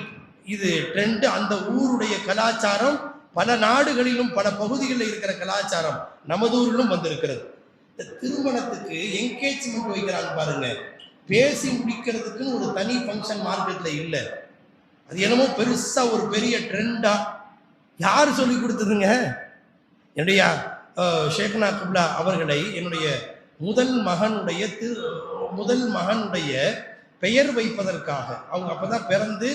இது ட்ரெண்ட். அந்த ஊருடைய கலாச்சாரம் பல நாடுகளிலும் பல பகுதிகளில் இருக்கிற கலாச்சாரம் நமது ஊரிலும் வந்திருக்கிறது. இந்த திருமணத்துக்கு என்கேஜ்மெண்ட் வைக்கிறாங்க பாருங்க, பேசி முடிக்கிறதுக்குன்னு ஒரு தனி ஃபங்க்ஷன் மார்க்கெட்ல இல்லை. அது என்னமோ பெருசா ஒரு பெரிய ட்ரெண்டா. யார் சொல்லி கொடுத்ததுங்க? என்னுடைய ஷேக்னா குப்லா அவர்களை என்னுடைய முதல் மகனுடைய பெயர் வைப்பதற்காக, அவங்க அப்பதான் பிறந்து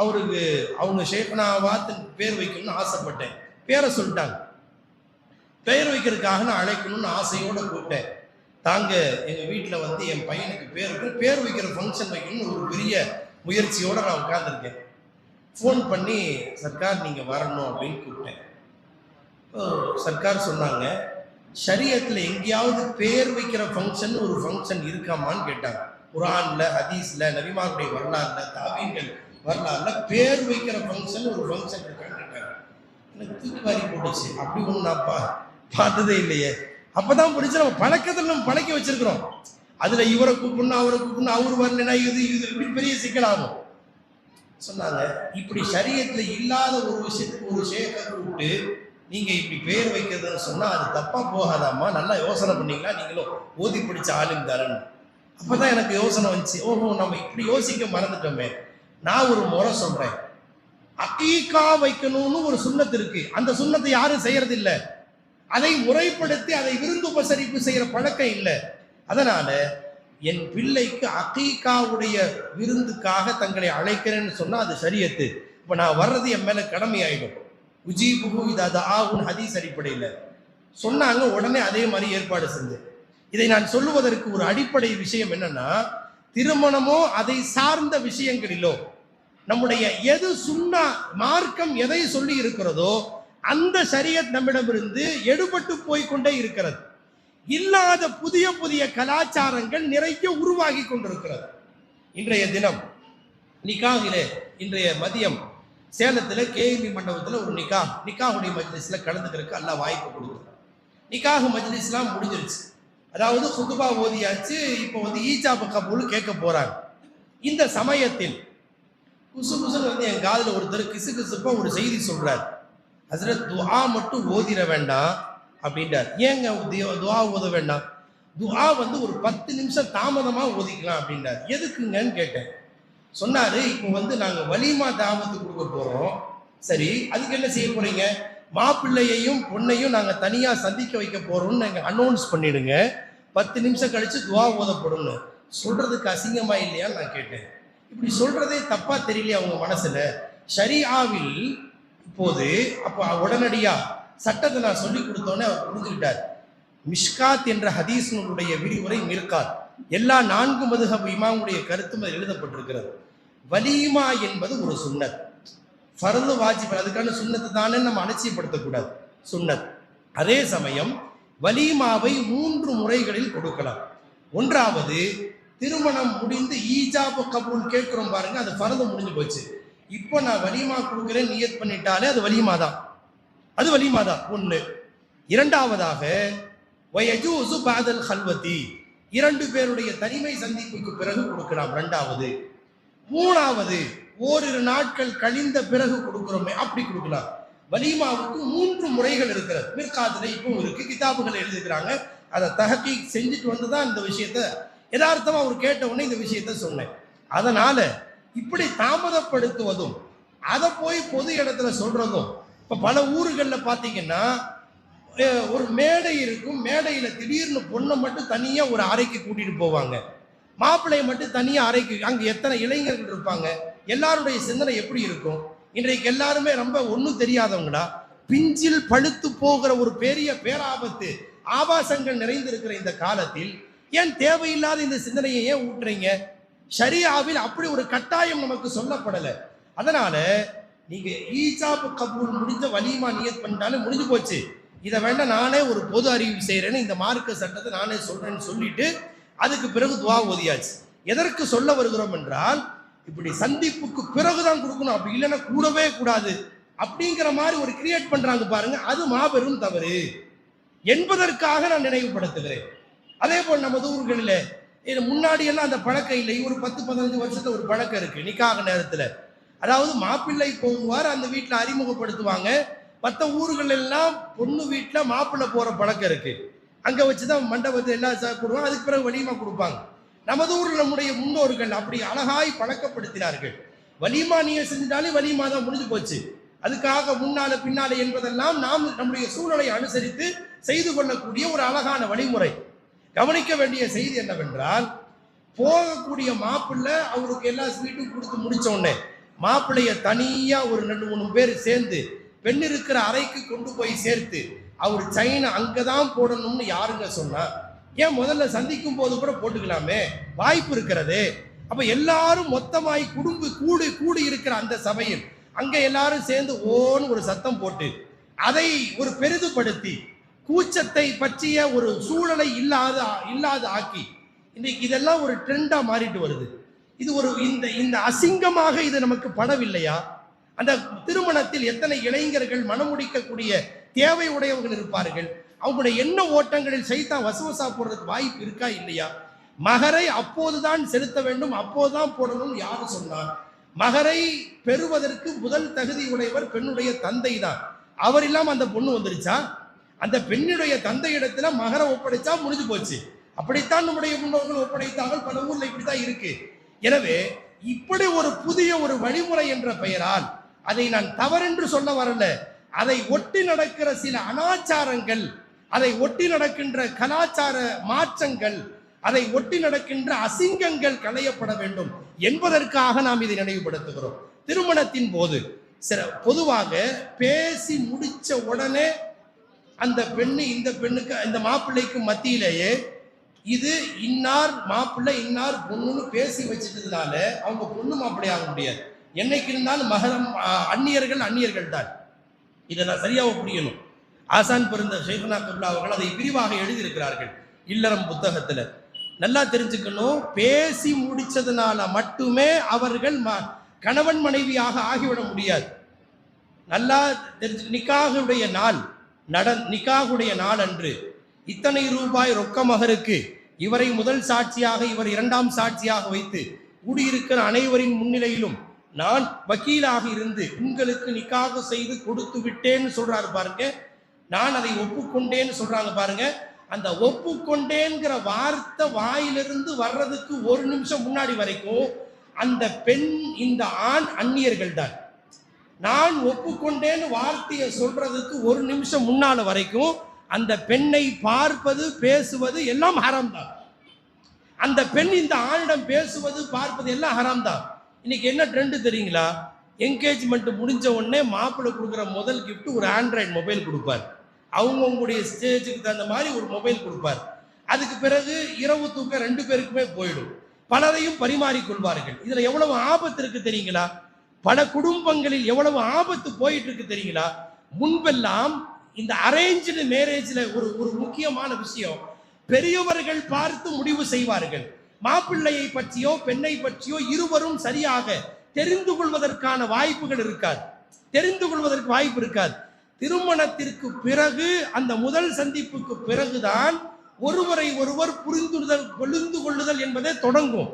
அவருக்கு அவங்க ஷேக்னாவாத் பேர் வைக்கணும்னு ஆசைப்பட்டேன். பேரை சொல்லிட்டாங்க. பெயர் வைக்கிறதுக்காக நான் அழைக்கணும்னு ஆசையோட கூப்பிட்டேன். தாங்க எங்க வீட்டில் வந்து என் பையனுக்கு பேர் வைக்கிற ஃபங்க்ஷன் வைக்கணும்னு ஒரு பெரிய முயற்சியோட நான் உட்கார்ந்துருக்கேன். ஃபோன் பண்ணி சர்க்கார் நீங்கள் வரணும் அப்படின்னு கூப்பிட்டேன். சர்க்கார் சொன்னாங்க, ஷரியத்தில் எங்கேயாவது பேர் வைக்கிற ஃபங்க்ஷன் ஒரு ஃபங்க்ஷன் இருக்காமான்னு கேட்டாங்க. குர்ஆன்ல, ஹதீஸ்ல, நபிமாருடைய வரலாறுல, தாபீன்கள் வரலாறுல பேர் வைக்கிற ஃபங்க்ஷன் ஒரு ஃபங்க்ஷன் இருக்கான்னு கேட்டாங்க. எனக்கு தூக்கி வாரி போட்டுச்சு. அப்படி ஒன்று நான் பார்த்ததே இல்லையே. அப்பதான் பிடிச்சி நம்ம பழக்கத்தில் நம்ம பழக்கி வச்சிருக்கிறோம். அதுல இவரை கூப்பிடணும் அவரை கூப்பிடணும், அவரு வரலைன்னா இது இப்படி பெரிய சிக்கலாகும். சொன்னாங்க, இப்படி ஷரியத்துல இல்லாத ஒரு விஷயத்துக்கு ஒரு ஷேக்கை கூப்பிட்டு நீங்க இப்படி பேர் வைக்கிறதுன்னு சொன்னா அது தப்பா போகாதாமா, நல்லா யோசனை பண்ணீங்களா, நீங்களும் ஓதி பிடிச்ச ஆளும் தரன்னு. அப்பதான் எனக்கு யோசனை வந்துச்சு, ஓஹோ நம்ம இப்படி யோசிக்க மறந்துட்டோமே. நான் ஒரு முறை சொல்றேன், அகீகா வைக்கணும்னு ஒரு சுன்னத்து இருக்கு. அந்த சுன்னத்தை யாரும் செய்யறது இல்லை. அதை முறைப்படுத்தி அதை விருந்து உபசரிப்பு செய்யற பழக்கம் இல்லை. அதனால என் பிள்ளைக்கு அகீகாவுடைய விருந்துக்காக தங்களை அழைக்கிறேன்னு சொன்னா அது ஷரியத்து. இப்ப நான் வர்றது என் மேல கடமை ஆயிடும். உஜீபுகு இதா ஆகுன் ஹதீஸ் அடிப்படையில் சொன்னாங்க. உடனே அதே மாதிரி ஏற்பாடு செஞ்சு. இதை நான் சொல்லுவதற்கு ஒரு அடிப்படை விஷயம் என்னன்னா, திருமணமோ அதை சார்ந்த விஷயங்களிலோ நம்முடைய எது சுன்னா மார்க்கம் எதை சொல்லி இருக்கிறதோ அந்த ஷரியத் நம்மிடமிருந்து எடுபட்டு போய்கொண்டே இருக்கிறது. இல்லாத புதிய புதிய கலாச்சாரங்கள் நிறைய உருவாகி கொண்டிருக்கிறது. இன்றைய தினம் நிக்காஹிலே, இன்றைய மதியம் சேலத்தில் கேஎல்இ மண்டபத்தில் ஒரு நிக்காஹுடைய மஜ்லிஸ்ல கலந்துக்கிறதுக்கு அல்லாஹ் வாய்ப்பு கொடுத்தார். நிக்காஹு மஜ்லிஸ்லாம் முடிஞ்சிருச்சு. அதாவது குதுபா ஓதியாச்சு. இப்போ வந்து ஈஜாபு கபூல் கேட்க போறாங்க. இந்த சமயத்தில் குசுன்னு என் காதில் ஒருத்தர் கிசுப்பா ஒரு செய்தி சொல்றாரு. ஹஸ்ரத் துஆ மட்டும் ஓதிர வேண்டாம் அப்படின்றார். ஏங்க துஆ ஓத வேண்டாம்? துஆ வந்து ஒரு 10 நிமிஷம் தாமதமா ஓதிக்கலாம் அப்படின்றார். எதுக்குங்கன்னு கேட்டேன். சொன்னாரு, இப்போ வந்து நாங்க வலிமா தாவத்து கொடுக்க போறோம். சரி, அதுக்கு என்ன செய்ய போறீங்க? மாப்பிள்ளையையும் பொண்ணையும் நாங்க தனியா சந்திக்க வைக்க போறோம்னு நாங்க அனௌன்ஸ் பண்ணிடுங்க. 10 நிமிஷம் கழிச்சு துஆ ஓதப்படும்னு சொல்றதுக்கு அசிங்கமா இல்லையான்னு நான் கேட்டேன். இப்படி சொல்றதே தப்பா தெரியலையா அவங்க மனசுல? ஷரியாவில் இப்போது அப்போ உடனடியா சட்டத்தை நான் சொல்லி கொடுத்தோன்னே அவர் புரிஞ்சுக்கிட்டார். மிஷ்காத் என்ற ஹதீஸ்னுடைய விரிவுரை மிர்காத், எல்லா 4 மதுஹப் இமாமுடைய கருத்தும் அதில் எழுதப்பட்டிருக்கிறது. வலீமா என்பது ஒரு சுன்னத், ஃபர்து வாஜிப், அதுக்கான சுன்னத்து தானே நம்ம அலட்சியப்படுத்தக்கூடாது, சுன்னத். அதே சமயம் வலீமாவை 3 முறைகளில் கொடுக்கலாம். ஒன்றாவது, திருமணம் முடிந்து ஈஜாபு கபூல் கேட்கிறோம் பாருங்க, அது ஃபர்து முடிஞ்சு போச்சு. இப்போ நான் வலீமா கொடுக்குறேன் நியத் பண்ணிட்டாலே அது வலீமா தான், அது வலீமா தான். ஒன்று. இரண்டாவதாக வயஜூசு பாதல் கல்வத்தி, 2 பேருடைய தனிமை சந்திப்புக்கு பிறகு கொடுக்கலாம். 2வது. 3வது, ஓரிரு நாட்கள் கழிந்த பிறகு கொடுக்கிறோமே அப்படி கொடுக்கலாம். வலீமாவுக்கு 3 முறைகள் இருக்கிறது. மிர்காத்துல இப்போ இருக்கு, கிதாபுகளை எழுதிக்கிறாங்க. அதை தஹக்கீ செஞ்சுட்டு வந்துதான் இந்த விஷயத்த யதார்த்தமா அவர் கேட்ட உடனே இந்த விஷயத்த சொன்னேன். அதனால இப்படி தாமதப்படுத்துவதும் அதை போய் பொது இடத்துல சொல்றதும், இப்ப பல ஊர்களில் பார்த்தீங்கன்னா ஒரு மேடை இருக்கும், மேடையில திடீர்னு பொண்ணை மட்டும் தனியா ஒரு அறைக்கு கூட்டிட்டு போவாங்க, மாப்பிள்ளையை மட்டும் தனியா அறைக்கு. அங்க எத்தனை இளைஞர்கள் இருப்பாங்க, எல்லாருடைய சிந்தனை எப்படி இருக்கும்? இன்றைக்கு எல்லாருமே ரொம்ப ஒன்றும் தெரியாதவங்களா, பிஞ்சில் பழுத்து போகிற ஒரு பெரிய பேராபத்து ஆபாசங்கள் நிறைந்திருக்கிற இந்த காலத்தில் ஏன் தேவையில்லாத இந்த சிந்தனையை ஏன் ஊட்டுறீங்க? ஷரியாவில் அப்படி ஒரு கட்டாயம் நமக்கு சொல்லப்படலை. அதனால நீங்க ஈஜாபு கபூல் முடிஞ்ச வலீமா நியத் பண்ணிட்டாலும் முடிஞ்சு போச்சு. இதை வேண்டாம் நானே ஒரு பொது அறிவு செய்யறேன்னு, இந்த மார்க்க சட்டத்தை நானே சொல்றேன்னு சொல்லிட்டு அதுக்கு பிறகு துவா ஓதியாச்சு. எதற்கு சொல்ல வருகிறோம் என்றால், இப்படி சந்திப்புக்கு பிறகுதான் கொடுக்கணும், அப்படி இல்லைன்னா கூடவே கூடாது அப்படிங்கிற மாதிரி ஒரு கிரியேட் பண்றாங்க பாருங்க, அது மாபெரும் தவறு என்பதற்காக நான் நினைவுபடுத்துகிறேன். அதே போல் நமது ஊர்களில் முன்னாடி எல்லாம் அந்த பழக்கம் இல்லை, ஒரு 10-15 வருஷத்துல ஒரு பழக்கம் இருக்கு. நிக்காக நேரத்துல, அதாவது மாப்பிள்ளை போகுவார், அந்த வீட்டுல அறிமுகப்படுத்துவாங்க. மற்ற ஊர்கள் எல்லாம் பொண்ணு வீட்டுல மாப்பிள்ளை போற பழக்கம் இருக்கு. அங்க வச்சுதான் மண்டபத்தை எல்லாம் சாப்பிடுவாங்க, அதுக்கு பிறகு வலிமா கொடுப்பாங்க. நமது ஊரில் நம்முடைய முன்னோர்கள் அப்படி அழகாய் பழக்கப்படுத்தினார்கள். வலிமா நீங்க செஞ்சாலே வலிமா தான், முடிஞ்சு போச்சு. அதுக்காக முன்னால பின்னால என்பதெல்லாம் நாம் நம்முடைய சூழலை அனுசரித்து செய்து கொள்ளக்கூடிய ஒரு அழகான வழிமுறை. கவனிக்க வேண்டிய செய்தி என்னவென்றால், போகக்கூடிய மாப்பிள்ளை அவருக்கு எல்லா ஸ்வீட்டும் கொடுத்து முடிச்ச உடனே மாப்பிள்ளைய தனியா ஒரு 2-3 பேர் சேர்ந்து பெண் இருக்கிற அறைக்கு கொண்டு போய் சேர்த்து அவர் செயினை அங்கதான் போடணும்னு யாருங்க சொன்னா? ஏன் முதல்ல சந்திக்கும் போது கூட போட்டுக்கலாமே, வாய்ப்பு இருக்கிறது. அப்ப எல்லாரும் மொத்தமாய் கூடி இருக்கிற அந்த சபையில் அங்க எல்லாரும் சேர்ந்து ஓன்னு ஒரு சத்தம் போட்டு அதை ஒரு பெரிதுபடுத்தி கூச்சத்தை பற்றிய ஒரு சூழலை இல்லாத ஆக்கி இன்னைக்கு இதெல்லாம் ஒரு ட்ரெண்டா மாறிட்டு வருது. இது ஒரு இந்த அசிங்கமாக இது நமக்கு படவில்லையா? அந்த திருமணத்தில் எத்தனை இளைஞர்கள் மனமுடிக்கக்கூடிய தேவை உடையவர்கள் இருப்பார்கள். அவங்களுடைய எண்ண ஓட்டங்களில் சைத்தான் வசவசா போடுறதுக்கு வாய்ப்பு இருக்கா இல்லையா? மகரை அப்போதுதான் செலுத்த வேண்டும், அப்போதுதான் போடணும் யாரு சொன்னார்? மகரை பெறுவதற்கு முதல் தகுதி உடையவர் பெண்ணுடைய தந்தை தான். அவர் இல்லாம அந்த பொண்ணு வந்துருச்சா? அந்த பெண்ணுடைய தந்தை இடத்துல மகரை ஒப்படைச்சா முடிஞ்சு போச்சு. அப்படித்தான் நம்முடைய முன்னோர்கள் ஒப்படைத்தார்கள். பல ஊர்ல இப்படித்தான் இருக்கு. எனவே இப்படி ஒரு புதிய ஒரு வழிமுறை என்ற பெயரால் அதை நான் தவறென்று சொல்ல வரல. அதை ஒட்டி நடக்கிற சில அனாச்சாரங்கள், அதை ஒட்டி நடக்கின்ற கலாச்சார மாற்றங்கள், அதை ஒட்டி நடக்கின்ற அசிங்கங்கள் களையப்பட வேண்டும் என்பதற்காக நாம் இதை நினைவுபடுத்துகிறோம். திருமணத்தின் போது பொதுவாக பேசி முடிச்ச உடனே அந்த பெண்ணு இந்த பெண்ணுக்கு இந்த மாப்பிள்ளைக்கு மத்தியிலேயே இது இன்னார் மாப்பிள்ளை இன்னார் பொண்ணுன்னு பேசி வச்சுட்டதுனால அவங்க பொண்ணு மாப்பிள்ளை ஆக முடியாது. என்னைக்கு இருந்தாலும் மகரம் அந்நியர்கள் தான். இதை நான் சரியாக புரியணும். ஆசான் பிறந்த ஷேகுனா கபிலா அவர்கள் அதை விரிவாக எழுதியிருக்கிறார்கள் இல்லறம் புத்தகத்துல. நல்லா தெரிஞ்சுக்கணும், பேசி முடிச்சதுனால மட்டுமே அவர்கள் கணவன் மனைவியாக ஆகிவிட முடியாது. நல்லா தெரிஞ்சு நிக்காகுடைய நாள் அன்று இத்தனை ரூபாய் ரொக்க மகருக்கு இவரை முதல் சாட்சியாக இவர் 2ஆம் சாட்சியாக வைத்து கூடியிருக்கிற அனைவரின் முன்னிலையிலும் நான் வக்கீலாக இருந்து உங்களுக்கு நிக்காக செய்து கொடுத்து விட்டேன்னு சொல்றாரு பாருங்க. நான் அதை ஒப்புக்கொண்டேன்னு சொல்றாங்க பாருங்க. அந்த ஒப்புக்கொண்டேங்கிற வார்த்தை வாயிலிருந்து வர்றதுக்கு 1 நிமிஷம் முன்னாடி வரைக்கும் அந்த பெண் இந்த ஆண் அந்நியர்கள் தான். நான் ஒப்புக்கொண்டேன்னு வார்த்தையை சொல்றதுக்கு 1 நிமிஷம் முன்னால வரைக்கும் அந்த பெண்ணை பார்ப்பது பேசுவது எல்லாம் ஹராம் தான். அந்த பெண் இந்த ஆணிடம் பேசுவது பார்ப்பது எல்லாம் ஹராம் தான். இன்னைக்கு என்ன ட்ரெண்டு தெரியுங்களா? என்கேஜ்மெண்ட் முடிஞ்ச உடனே மாப்பிள்ளை கொடுக்குற முதல் கிஃப்ட் ஒரு ஆண்ட்ராய்டு மொபைல் கொடுப்பார். அவங்கவுங்களுடைய ஸ்டேஜுக்கு தகுந்த மாதிரி ஒரு மொபைல் கொடுப்பார். அதுக்கு பிறகு இரவு தூக்கம் 2 பேருக்குமே போயிடும். பலரையும் பரிமாறிக்கொள்வார்கள். இதுல எவ்வளவு ஆபத்து இருக்கு தெரியுங்களா? பல குடும்பங்களில் எவ்வளவு ஆபத்து போயிட்டு இருக்கு தெரியுங்களா? முன்பெல்லாம் இந்த அரேஞ்சு மேரேஜ்ல ஒரு முக்கியமான விஷயம், பெரியவர்கள் பார்த்து முடிவு செய்வார்கள். மாப்பிள்ளையை பற்றியோ பெண்ணை பற்றியோ இருவரும் சரியாக தெரிந்து கொள்வதற்கான வாய்ப்புகள் இருக்காது, தெரிந்து கொள்வதற்கு வாய்ப்பு இருக்காது. திருமணத்திற்கு பிறகு, அந்த முதல் சந்திப்புக்கு பிறகுதான் ஒருவரை ஒருவர் புரிந்து கொள்ளுதல் என்பதே தொடங்கும்.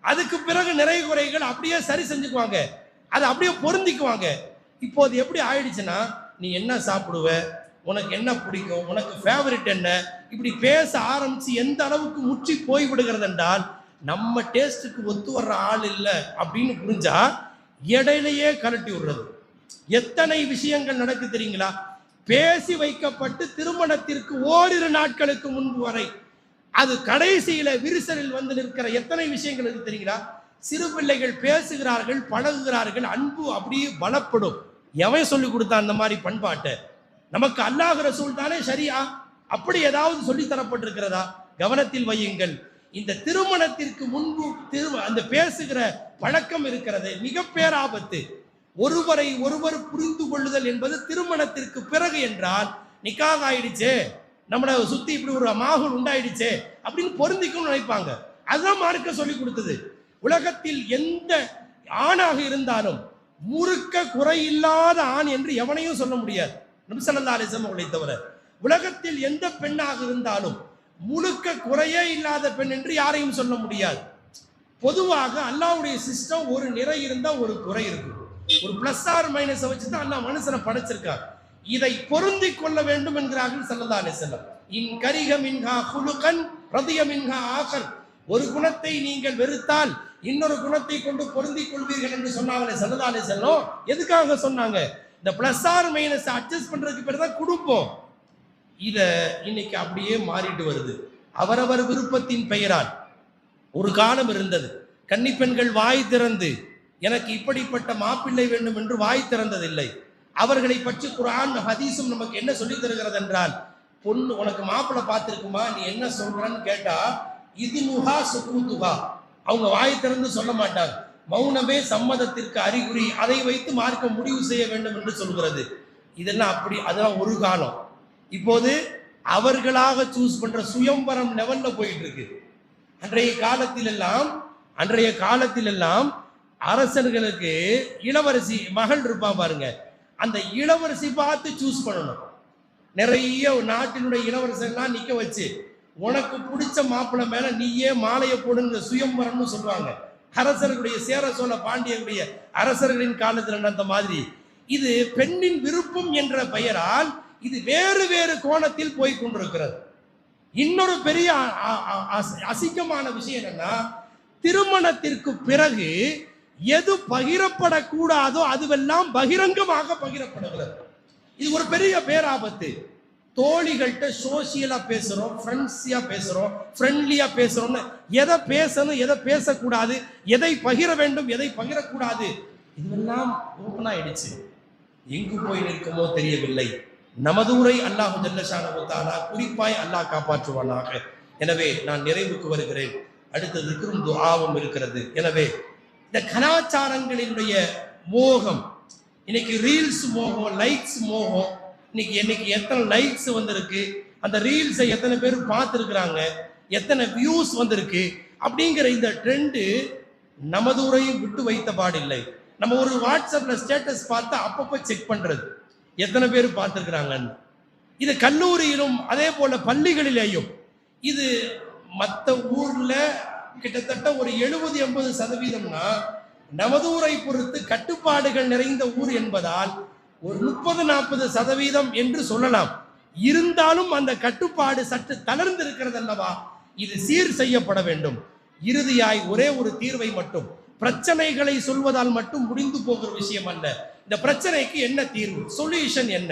அதுக்கு பிறகு நிறை குறைகள் அப்படியே சரி செஞ்சுக்குவாங்க, அதை அப்படியே பொருந்திக்குவாங்க. இப்போது எப்படி ஆயிடுச்சுன்னா, நீ என்ன சாப்பிடுவ, உனக்கு என்ன பிடிக்கும், உனக்கு ஃபேவரட் என்ன, இப்படி பேச ஆரம்பிச்சு எந்த அளவுக்கு முற்றி போய் விடுகிறது என்றால், நம்ம டேஸ்ட்டுக்கு ஒத்து வர்ற ஆள் இல்லை அப்படின்னு புரிஞ்சா இடையிலேயே கலட்டி விடுறது. எத்தனை விஷயங்கள் நடக்கு தெரியுங்களா? பேசி வைக்கப்பட்டு திருமணத்திற்கு ஓரிரு நாட்களுக்கு முன்பு வரை அது கடைசியில விரிசலில் வந்து நிற்கிற எத்தனை விஷயங்கள் இருக்கு தெரியுங்களா? சிறு பிள்ளைகள் பேசுகிறார்கள், பழகுகிறார்கள், அன்பு அப்படியே பலப்படும். எவன் சொல்லி கொடுத்தா அந்த மாதிரி பண்பாட்டை? நமக்கு அல்லாஹ் ரசூல் தானே சரியா? அப்படி ஏதாவது சொல்லி தரப்பட்டிருக்கிறதா? கவனத்தில் வையுங்கள். இந்த திருமணத்திற்கு முன்பு அந்த பேசுகிற பழக்கம் இருக்கிறது, மிக பேராபத்து. ஒருவரை ஒருவர் புரிந்து கொள்ளுதல் என்பது திருமணத்திற்கு பிறகு என்றால், நிக்காக ஆயிடுச்சே, நம்மளை சுத்தி இப்படி ஒரு மாகுல் உண்டாயிடுச்சே அப்படின்னு பொருந்திக்கணும்னு நினைப்பாங்க. அதுதான் மார்க்க சொல்லி கொடுத்தது. உலகத்தில் எந்த ஆணாக இருந்தாலும் முறுக்க குறையில்லாத ஆண் என்று எவனையும் சொல்ல முடியாது, நபி ஸல்லல்லாஹு அலைஹி வஸல்லம் அவர்களை தவிர. உலகத்தில் எந்த பெண்ணாக இருந்தாலும் முழுக்க குறையே இல்லாத பெண் என்று யாரையும் சொல்ல முடியாது. பொதுவாக அல்லாஹ்வுடைய சிஸ்டம், ஒரு நிறை இருந்தா ஒரு குறை இருக்கும், ஒரு பிளஸ் ஆர் மைனஸ் வச்சு தான் அல்லாஹ் மனுஷனை படைச்சிருக்கார். இதை பொருந்தி கொள்ள வேண்டும் என்கிறார்கள் ஸல்லல்லாஹு அலைஹி வஸல்லம். இன் கரிஹ மின்ஹா குலுகன் ரதிய மின்ஹா ஆகர். ஒரு குணத்தை நீங்கள் வெறுத்தால் இன்னொரு குணத்தை கொண்டு பொருந்திக் கொள்வீர்கள் என்று சொன்னாங்களே ஸல்லல்லாஹு அலைஹி வஸல்லம். எதுக்காக சொன்னாங்க? இந்த பிளஸ் ஆர் மைனஸ் அட்ஜஸ்ட் பண்றதுக்கு பேர் தான் குடும்பம். இத இன்னைக்கு அப்படியே மாறிட்டு வருது. அவரவர் விருப்பத்தின் பெயரால். ஒரு காலம் இருந்தது, கன்னிப்பெண்கள் வாய் திறந்து எனக்கு இப்படிப்பட்ட மாப்பிள்ளை வேண்டும் என்று வாய் திறந்ததில்லை. அவர்களை பற்றி குர்ஆன் ஹதீஸும் நமக்கு என்ன சொல்லி தருகிறது என்றால், பொண்ணு உனக்கு மாப்பிள்ளை பார்த்திருக்குமா, நீ என்ன சொல்றன்னு கேட்டா இதுனுஹா சுகூதுஹா, அவங்க வாய் திறந்து சொல்ல மாட்டாங்க. மௌனமே சம்மதத்திற்கு அறிகுறி, அதை வைத்து மார்க்க முடிவு செய்ய வேண்டும் என்று சொல்கிறது. இதெல்லாம் அப்படி, அதெல்லாம் ஒரு காலம். இப்போது அவர்களாக சூஸ் பண்ற சுயம்பரம் லெவல்ல போயிட்டு இருக்கு. அன்றைய காலத்தில் எல்லாம் அரசர்களுக்கு இளவரசி மகள் இருப்பா பாருங்க, அந்த இளவரசி பார்த்து சூஸ் பண்ணணும். நிறைய நாட்டினுடைய இளவரசர்கள்லாம் நிக்க வச்சு, உனக்கு பிடிச்ச மாப்பிள்ளை மேல நீயே மாலையை போடுங்கிற சுயம்பரம்னு சொல்லுவாங்க. அரசர்களுடைய சேர சோழ பாண்டியர்களுடைய அரசர்களின் காலத்தில் நடந்த மாதிரி இது பெண்ணின் விருப்பம் என்ற பெயரால் இது வேறு வேறு கோணத்தில் போய் கொண்டிருக்கிறது. இன்னொரு பெரிய அசிங்கமான விஷயம் என்னன்னா, திருமணத்திற்கு பிறகு எது பகிரப்படக்கூடாதோ அதுவெல்லாம் பகிரங்கமாக பகிரப்படுகிறது. இது ஒரு பெரிய பேராபத்து. தோழிகள்கிட்ட சோசியலா பேசுறோம், ஃப்ரெண்ட்ஸியா பேசுறோம், ஃப்ரெண்ட்லியா பேசுறோம்னு எதை பேசணும், எதை பேசக்கூடாது, எதை பகிர வேண்டும், எதை பகிரக்கூடாது, இதெல்லாம் ஓப்பன் ஆயிடுச்சு. எங்கு போய் நிற்குமோ தெரியவில்லை. நமது ஊரை அல்லாஹ் ஜல்ல ஷானஹு தஆலா குறிப்பாய் அல்லாஹ் காப்பாற்றுவானாக. எனவே நான் நிறைவுக்கு வருகிறேன். அடுத்த திக்ரும் துஆவும் இருக்கிறது. எனவே இந்த கலாச்சாரங்களினுடைய மோகம், இன்னைக்கு ரீல்ஸ் மோகம், லைக்ஸ் மோகம். இன்னைக்கு எத்தனை லைக்ஸ் வந்திருக்கு, அந்த ரீல்ஸை எத்தனை பேர் பார்த்துருக்குறாங்க, எத்தனை வியூஸ் வந்திருக்கு அப்படிங்கிற இந்த ட்ரெண்டு நமது ஊரையும் விட்டு வைத்த பாடில்லை. நம்ம ஒரு வாட்ஸ்அப்ல ஸ்டேட்டஸ் பார்த்தா அப்பப்போ செக் பண்றது, எத்தனை பேர் பார்த்துருக்குறாங்கன்னு. இது கல்லூரியிலும் அதே போல பள்ளிகளிலேயும். இது மற்ற ஊர்ல கிட்டத்தட்ட ஒரு 70-80% நமது ஊரை பொறுத்து கட்டுப்பாடுகள் நிறைந்த ஊர் என்பதால் ஒரு 30-40% என்று சொல்லலாம். இருந்தாலும் அந்த கட்டுப்பாடு சற்று தளர்ந்து இருக்கிறது அல்லவா? இது சீர் செய்யப்பட வேண்டும். இறுதியாய் ஒரே ஒரு தீர்வை மட்டும், பிரச்சனைகளை சொல்வதால் மட்டும் முடிந்து போகிற விஷயம் அல்ல. இந்த பிரச்சனைக்கு என்ன தீர்வு, சொல்யூஷன் என்ன?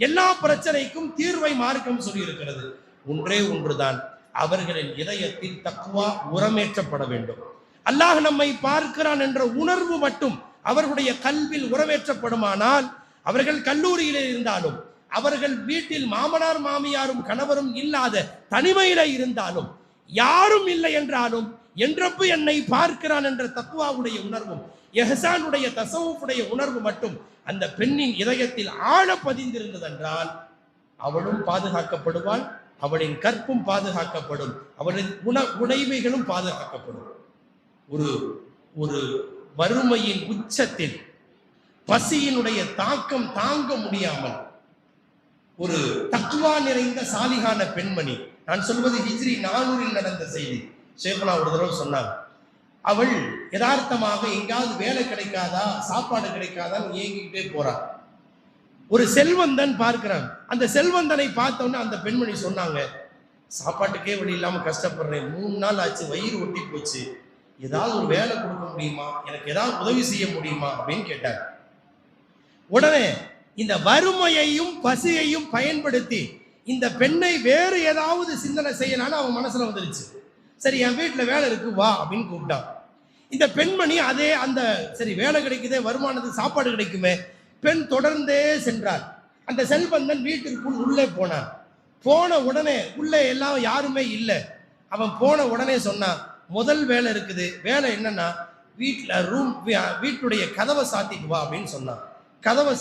எல்லா பிரச்சனைக்கும் தீர்வை மார்க்கம் சொல்லி இருக்கிறது. ஒன்றே ஒன்றுதான், அவர்களின் இதயத்தில் தக்வா உரமேற்றப்பட வேண்டும். அல்லாஹ் நம்மை பார்க்கிறான் என்ற உணர்வு மட்டும் அவர்களுடைய கல்வில் உறவேற்றப்படுமானால், அவர்கள் கல்லூரியிலே இருந்தாலும், அவர்கள் வீட்டில் மாமனார் மாமியாரும் கணவரும் இல்லாத தனிமையில இருந்தாலும், யாரும் இல்லை என்றாலும் என்றப்ப என்னை பார்க்கிறான் என்ற தக்வாவுடைய உணர்வும் இஹ்சானுடைய தஸவுஃபுடைய உணர்வு மட்டும் அந்த பெண்ணின் இதயத்தில் ஆழ பதிந்திருந்ததென்றால் அவளும் பாதுகாக்கப்படுவாள், அவளின் கற்பும் பாதுகாக்கப்படும், அவளின் உடைமைகளும் பாதுகாக்கப்படும். ஒரு ஒரு வறுமையின் உச்சத்தில் பசியினுடைய தாக்கம் தாங்க முடியாமல் ஒரு தக்வா நிறைந்த சாலிகான பெண்மணி, நான் சொல்வது ஹிஜ்ரி 400 நடந்த செய்தி, ஷேகுனா ஒரு தடவை சொன்னாங்க. அவள் யதார்த்தமாக எங்காவது வேலை கிடைக்காதா, சாப்பாடு கிடைக்காதான்னு ஏங்கிக்கிட்டே போறான். ஒரு செல்வந்தன் பார்க்கிறான். அந்த செல்வந்தனை பார்த்தோன்னே அந்த பெண்மணி சொன்னாங்க, சாப்பாட்டுக்கே வழி இல்லாம கஷ்டப்படுறேன், 3 நாள் ஆச்சு, வயிறு ஒட்டி போச்சு, ஏதாவது ஒரு வேலை கொடுக்க முடியுமா, எனக்கு ஏதாவது உதவி செய்ய முடியுமா அப்படின்னு கேட்டாங்க. உடனே இந்த வறுமையையும் பசியையும் பயன்படுத்தி இந்த பெண்ணை வேறு ஏதாவது சிந்தனை செய்யலான்னு அவன் மனசுல வந்துருச்சு. சரி, என் வீட்டில் வேலை இருக்கு வா அப்படின்னு கூப்பிட்டான். இந்த பெண்மணி அதே அந்த சரி வேலை கிடைக்குதே, வருமானத்துக்கு சாப்பாடு கிடைக்குமே, பெண் தொடர்ந்தே சென்றார். அந்த செல்வந்தன் வீட்டிற்குள் உள்ளே போனான். போன உடனே உள்ளே எல்லாம் யாருமே இல்லை. அவன் போன உடனே சொன்னான், முதல் வேலை இருக்குது, வேலை என்னன்னா வீட்டில் வீட்டுடைய கதவை சாத்திட்டு வா அப்படின்னு சொன்னான். கதவை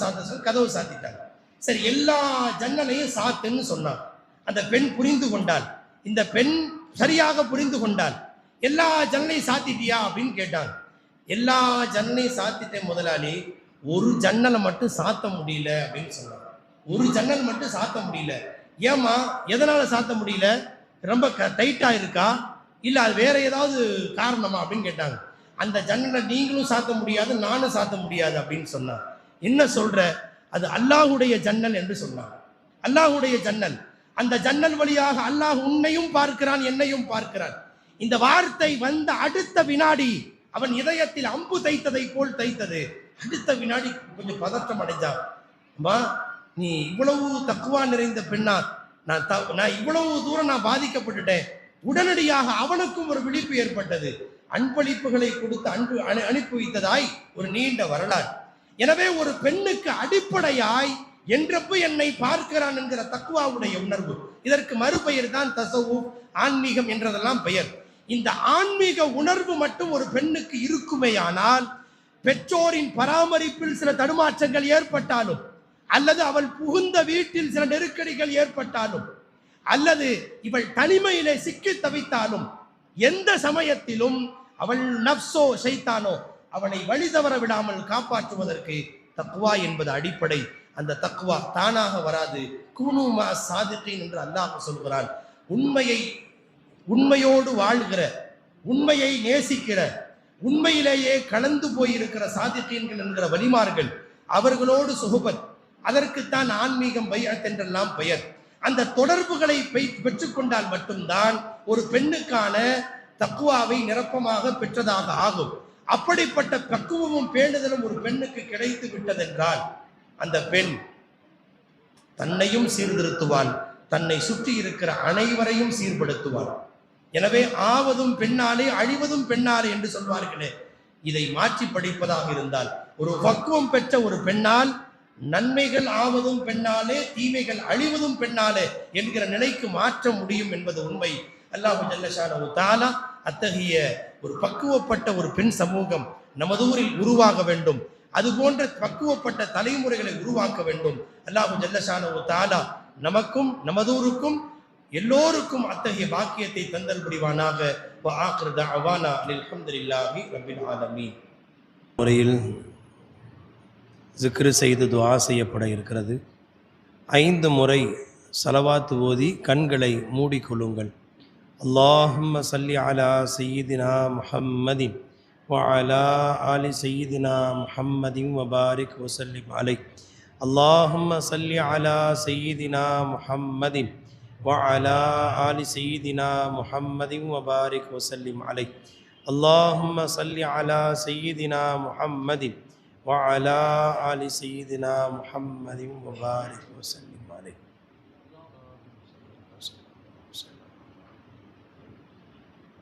கதவை சாத்திட்டாங்க. சரி, எல்லா ஜன்னலையும் சாத்துன்னு சொன்னான். அந்த பெண் புரிந்து கொண்டாள். இந்த பெண் சரியாக புரிந்து கொண்டாள். எல்லா ஜன்னலையும் சாத்திட்டியா அப்படின்னு கேட்டான். எல்லா ஜன்னலையும் சாத்திட்டேன் முதலாளி, ஒரு ஜன்னலை மட்டும் சாத்த முடியல அப்படின்னு சொன்னான். ஒரு ஜன்னல் மட்டும் சாத்த முடியல. ஏமா, எதனால சாத்த முடியல, ரொம்ப டைட்டா இருக்கா, இல்ல அது வேற ஏதாவது காரணமா அப்படின்னு கேட்டாங்க. அந்த ஜன்னலை நீங்களும் சாத்த முடியாது, நானும் சாத்த முடியாது அப்படின்னு சொன்னான். என்ன சொல்ற, அது அல்லாஹுடைய ஜன்னல் என்று சொன்னான். அல்லாஹுடைய ஜன்னல், அந்த ஜன்னல் வழியாக அல்லாஹ் உன்னையும் பார்க்கிறான், என்னையும் பார்க்கிறான். இந்த வார்த்தை வந்த அடுத்த வினாடி அவன் இதயத்தில் அம்பு தைத்ததை போல் தைத்தது. அடுத்த வினாடி கொஞ்சம் பதற்றம் அடைஞ்சான். அம்மா, நீ இவ்வளவு தக்குவா நிறைந்த பெண்ணா, நான் இவ்வளவு தூரம் நான் பாதிக்கப்பட்டுட்டேன். உடனடியாக அவனுக்கும் ஒரு விழிப்பு ஏற்பட்டது. அன்பளிப்புகளை கொடுத்து அனுப்பி வைத்ததாய் ஒரு நீண்ட வரலாறு. எனவே ஒரு பெண்ணுக்கு அடிப்படையாய் என்றப்ப என்னை பார்க்கிறான் என்கிற தக்குவாவுடைய உணர்வு, இதற்கு மறுபெயர் தான் தஸவுஃப், ஆன்மீகம் என்றதெல்லாம் பெயர். இந்த ஆன்மீக உணர்வு மட்டும் ஒரு பெண்ணுக்கு இருக்குமேயானால், பெற்றோரின் பராமரிப்பில் சில தடுமாற்றங்கள் ஏற்பட்டாலும், அல்லது அவள் புகுந்த வீட்டில் சில நெருக்கடிகள் ஏற்பட்டாலும், அல்லது இவள் தனிமையிலே சிக்கி தவித்தாலும், எந்த சமயத்திலும் அவள் நப்சோ ஷைத்தானோ அவளை வழி தவற விடாமல் காப்பாற்றுவதற்கு தக்வா என்பது அடிப்படை. அந்த தக்வா தானாக வராது. கூனுமா சாதித்தீன் என்று அல்லாஹ் சொல்கிறான். உண்மையோடு வாழ்கிற, உண்மையை நேசிக்கிற, உண்மையிலேயே கலந்து போயிருக்கிற சாதித்தீன்கள் என்கிற வலிமார்கள், அவர்களோடு சுஹபத், அதற்குத்தான் ஆன்மீகம் பைஅத் என்றெல்லாம் பெயர். அந்த தொடர்புகளை பெற்றுக்கொண்டால் மட்டும்தான் ஒரு பெண்ணுக்கான தக்குவாவை நிரப்பமாக பெற்றதாக ஆகும். அப்படிப்பட்ட பக்குவமும் பேணுதலும் ஒரு பெண்ணுக்கு கிடைத்து விட்டதென்றால் அந்த பெண் தன்னையும் சீர்திருத்துவாள், தன்னை சுற்றி இருக்கிற அனைவரையும் சீர்படுத்துவாள். எனவே ஆவதும் பெண்ணாலே அழிவதும் பெண்ணாலே என்று சொல்வார்களே, இதை மாற்றி படிப்பதாக இருந்தால் ஒரு பக்குவம் பெற்ற ஒரு பெண்ணால் நன்மைகள் ஆவதும் பெண்ணாலே, தீமைகள் அழிவதும் பெண்ணாலே என்கிற நிலைக்கு மாற்ற முடியும் என்பது உண்மை. அல்லாஹு ஜல்ல ஷானஹு தஆலா அத்தகைய ஒரு பக்குவப்பட்ட ஒரு பெண் சமூகம் நமதூரில் உருவாக வேண்டும். அது போன்ற பக்குவப்பட்ட தலைமுறைகளை உருவாக்க வேண்டும். அல்லாஹு ஜல்ல ஷானஹு தஆலா நமக்கும் நமதூருக்கும் எல்லோருக்கும் அத்தகைய பாக்கியத்தை தந்தல் புரிவானாக. வ ஆகிரு தஅவானா அல்ஹம்துலில்லாஹி ரப்பில் ஆலமீன். முறையில் ஜிக்ரு செய்து துஆ செய்யப்பட இருக்கிறது. 5 முறை ஸலவாத் ஓதி கண்களை மூடிக்கொள்ளுங்கள். அல்லாஹும்ம ஸல்லி அலா சய்யிதினா முஹம்மதின் வ அலா ஆலி சய்யிதினா முஹம்மதின் வ பாரிக் வ ஸல்லிம் அலைஹி. அல்லாஹும்ம ஸல்லி அலா சய்யிதினா முஹம்மதின் வ அலா ஆலி சய்யிதினா முஹம்மதின் வ பாரிக் வ ஸல்லிம் அலைஹி. அல்லாஹும்ம ஸல்லி அலா சய்யிதினா முஹம்மதின் வ அலா ஆலி சய்யிதினா முஹம்மதின் வ பாரிக் வ ஸல்லிம் அலைஹி.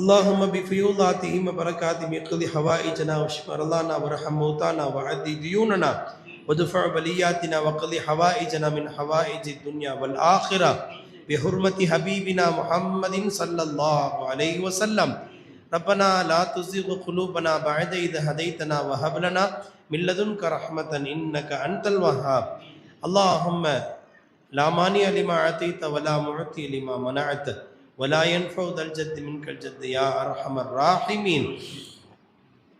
اللهم بفيوضاتهم وبركاتهم اقضي حوائجنا واشف مرضانا وارحم موتانا وعد ديوننا ودفع بلياتنا وقضي حوائجنا من حوائج الدنيا والآخرة بحرمة حبيبنا محمد صلى الله عليه وسلم. ربنا لا تزغ قلوبنا بعد إذ هديتنا وهب لنا من لدنك رحمة إنك أنت الوهاب. اللهم لا مانع لما أعطيت ولا معطي لما منعت ولا ينفع ذا الجد منك الجد يا أرحم الراحمين.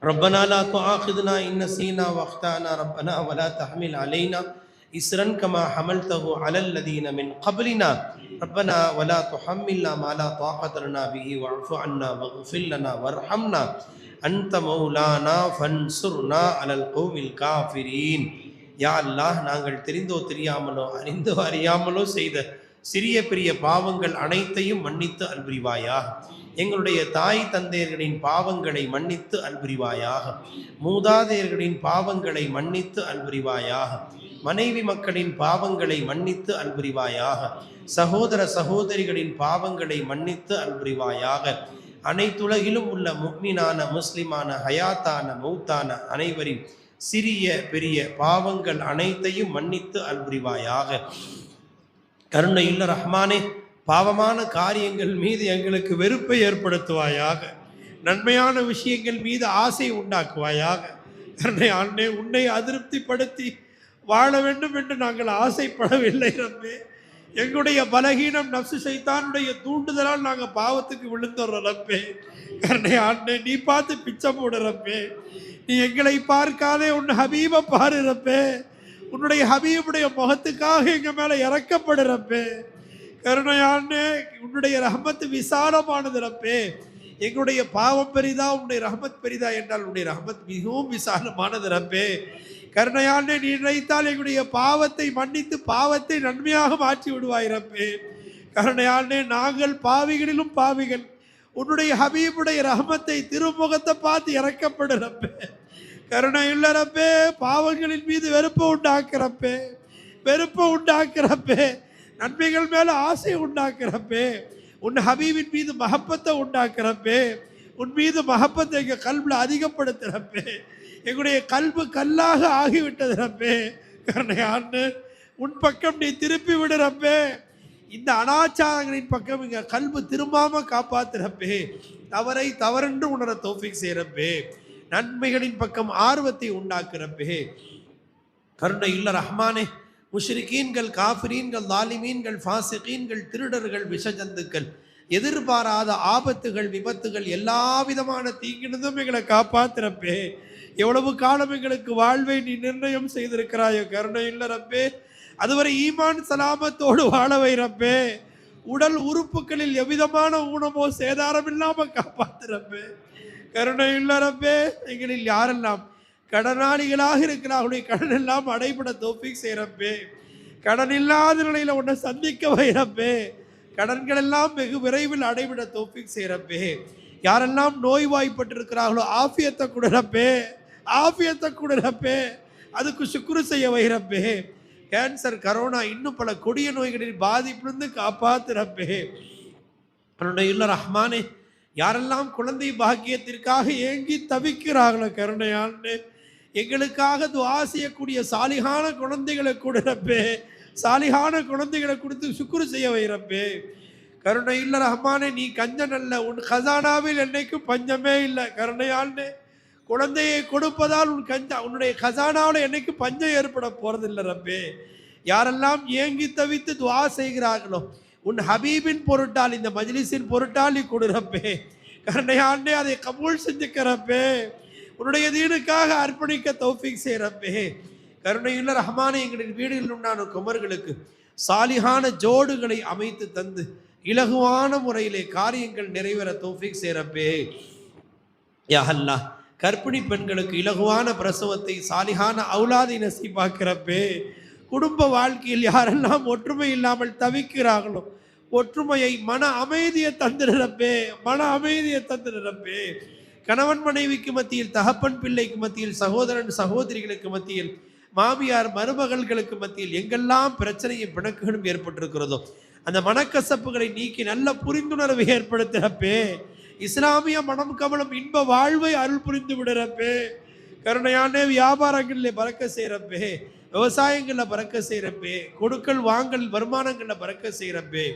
ربنا لا تؤاخذنا إن نسينا واخطأنا ربنا ولا تحمل علينا إسرا كما حملته على الذين من قبلنا ربنا ولا تحملنا ما لا طاقة لنا به واعف عنا واغفر لنا وارحمنا أنت مولانا فانصرنا على القوم الكافرين. யா அல்லாஹ், நாங்கள் தெரிந்தோ தெரியாமலோ அறிந்தோ அறியாமலோ செய்த சிறிய பெரிய பாவங்கள் அனைத்தையும் மன்னித்து அல்புரிவாயாக. எங்களுடைய தாய் தந்தையர்களின் பாவங்களை மன்னித்து அல்புரிவாயாக. மூதாதையர்களின் பாவங்களை மன்னித்து அல்புரிவாயாக. மனைவி மக்களின் பாவங்களை மன்னித்து அல்புரிவாயாக. சகோதர சகோதரிகளின் பாவங்களை மன்னித்து அல்புரிவாயாக. அனைத்துலகிலும் உள்ள முஃமினான முஸ்லிமான ஹயாத்தான மௌத்தான அனைவரின் சிறிய பெரிய பாவங்கள் அனைத்தையும் மன்னித்து அல்புரிவாயாக. கருணையுள்ள ரஹ்மானே, பாவமான காரியங்கள் மீது எங்களுக்கு வெறுப்பை ஏற்படுத்துவாயாக. நன்மையான விஷயங்கள் மீது ஆசை உண்டாக்குவாயாக. கருணை ஆண்டே, உன்னை அதிருப்திப்படுத்தி வாழ வேண்டும் என்று நாங்கள் ஆசைப்படவில்லை ரப்பே. எங்களுடைய பலகீனம் நஃப்சு ஷைத்தானுடைய தூண்டுதலால் நாங்கள் பாவத்துக்கு விழுந்துடுறோம் ரப்பே. கருணை ஆண்டே, நீ பார்த்து பிச்சை போடுறப்பே. நீ எங்களை பார்க்காதே உன் ஹபீபை பாரு ரப்பே. உன்னுடைய ஹபீபுடைய முகத்துக்காக எங்க மேல இறக்கப்படுறப்பே. கருணையானே, உன்னுடைய ரஹமத்து விசாலமானது ரப்பே. எங்களுடைய பாவம் பெரிதா உன்னுடைய ரஹமத் பெரிதா என்றால் உன்னுடைய ரஹமத் மிகவும் விசாலமானது ரப்பே. கருணையானே, நீ நினைத்தால் எங்களுடைய பாவத்தை மன்னித்து பாவத்தை நன்மையாக மாற்றி விடுவாய் ரப்பே. கருணையானே, நாங்கள் பாவிகளிலும் பாவிகள். உன்னுடைய ஹபீபுடைய ரஹமத்தை திருமுகத்தை பார்த்து இறக்கப்படுறப்பே. கருணை இல்லறப்பே, பாவங்களின் மீது வெறுப்பு உண்டாக்குறப்பே, வெறுப்பு உண்டாக்குறப்பே, நன்மைகள் மேல ஆசை உண்டாக்குறப்பே, உன் ஹபீபின் மீது மஹப்பத்தை உண்டாக்குறப்பே, உன் மீது மஹப்பத்தை எங்க கல்வில அதிகப்படுத்துறப்பே. எங்களுடைய கல்வி கல்லாக ஆகிவிட்டதுறப்பே. கருணை ஆண்டு, உன் பக்கம் நீ திருப்பி விடுறப்பே. இந்த அனாச்சாரங்களின் பக்கம் இங்க கல்வி திரும்பாம காப்பாத்துறப்பே. தவறை தவறென்று உணர தௌஃபீக் செய்யறப்பே. நன்மைகளின் பக்கம் ஆர்வத்தை உண்டாக்குறப்பே. கருணை இல்ல ரஹ்மானே, முஷ்ரிகீன்கள், காஃபிரீன்கள், தாலிமீன்கள், ஃபாசிகீன்கள், திருடர்கள், விஷஜந்துக்கள், எதிர்பாராத ஆபத்துகள், விபத்துகள், எல்லா விதமான தீங்கினதும் எங்களை காப்பாத்துறப்பே. எவ்வளவு காலம் எங்களுக்கு வாழ்வை நீ நிர்ணயம் செய்திருக்கிறாயோ கருணை இல்ல ரப்பே. அதுவரை ஈமான் சலாமத்தோடு வாழ வைரப்பே. உடல் உறுப்புகளில் எவ்விதமான ஊனமோ சேதாரம் இல்லாம காப்பாத்துறப்பே. கருணை இல்லறப்பே. எங்களில் யாரெல்லாம் கடனாளிகளாக இருக்கிறார்களுடைய கடன் எல்லாம் அடைபட தௌஃபீக் செய்யறப்பே. கடன் இல்லாத நிலையில உன்னை சந்திக்க வைரப்பே. கடன்கள் எல்லாம் வெகு விரைவில் அடைபட தௌஃபீக் செய்யறப்பே. யாரெல்லாம் நோய்வாய்ப்பட்டிருக்கிறார்களோ ஆஃபியத்தை கொடுறப்பே, ஆஃபியத்தை கொடுறப்பே. அதுக்கு சுக்குரு செய்ய வைரப்பே. கேன்சர், கரோனா, இன்னும் பல கொடிய நோய்களின் பாதிப்பிலிருந்து காப்பாத்துறப்பே. கருணை இல்ல ரஹ்மானே, யாரெல்லாம் குழந்தை பாக்கியத்திற்காக ஏங்கி தவிக்கிறார்களோ கருணையான்னு எங்களுக்காக துஆ செய்யக்கூடிய சாலிகான குழந்தைகளை கொடுறப்பே. சாலிகான குழந்தைகளை கொடுத்து சுக்குரு செய்ய வைரப்பே. கருணை இல்ல ரஹ்மானே, நீ கஞ்சன் அல்ல, உன் கசானாவில் என்னைக்கும் பஞ்சமே இல்லை. கருணையான்னு குழந்தையை கொடுப்பதால் உன்னுடைய கசானாவில் என்னைக்கு பஞ்சம் ஏற்பட போறதில்லை ரப்பே. யாரெல்லாம் ஏங்கி தவித்து துஆ செய்கிறார்களோ உன் ஹபீபின் பொருட்டால், இந்த மஜ்லிஸின் பொருட்டால் நீ கொடுறப்பே. கருணையாண்டே, அதை கபூல் செஞ்சுக்கிறப்பே. உன்னுடைய தீனுக்காக அர்ப்பணிக்க தௌஃபீக் செய்யறப்பே. கருணையுள்ள ரஹ்மானே, எங்களின் வீடுகளில் உண்டான குமர்களுக்கு சாலிகான ஜோடுகளை அமைத்து தந்து இலகுவான முறையிலே காரியங்கள் நிறைவேற தௌஃபீக் செய்யறப்பே. யா அல்லாஹ், கர்ப்பிணி பெண்களுக்கு இலகுவான பிரசவத்தை சாலிகான அவுலாதை நசீபாக்கிறப்பே. குடும்ப வாழ்க்கையில் யாரெல்லாம் ஒற்றுமை இல்லாமல் தவிக்கிறார்களோ ஒற்றுமையை, மன அமைதியை தந்திரப்பே, மன அமைதியை தந்திரப்பே. கணவன் மனைவிக்கு மத்தியில், தகப்பன் பிள்ளைக்கு மத்தியில், சகோதரன் சகோதரிகளுக்கு மத்தியில், மாமியார் மருமகள்களுக்கு மத்தியில் எங்கெல்லாம் பிரச்சனையும் பிணக்குகளும் ஏற்பட்டிருக்கிறதோ அந்த மனக்கசப்புகளை நீக்கி நல்ல புரிந்துணர்வு ஏற்படுத்துறப்பே. இஸ்லாமிய மனம் கமலம் இன்ப வாழ்வை அருள் புரிந்து விடுறப்பே. கருணையானே வியாபாரங்களில் பறக்க செய்யறப்பே, விவசாயங்களில் பறக்க செய்யறப்பே, கொடுக்கல் வாங்கல் வருமானங்களில் பறக்க செய்யறப்பே,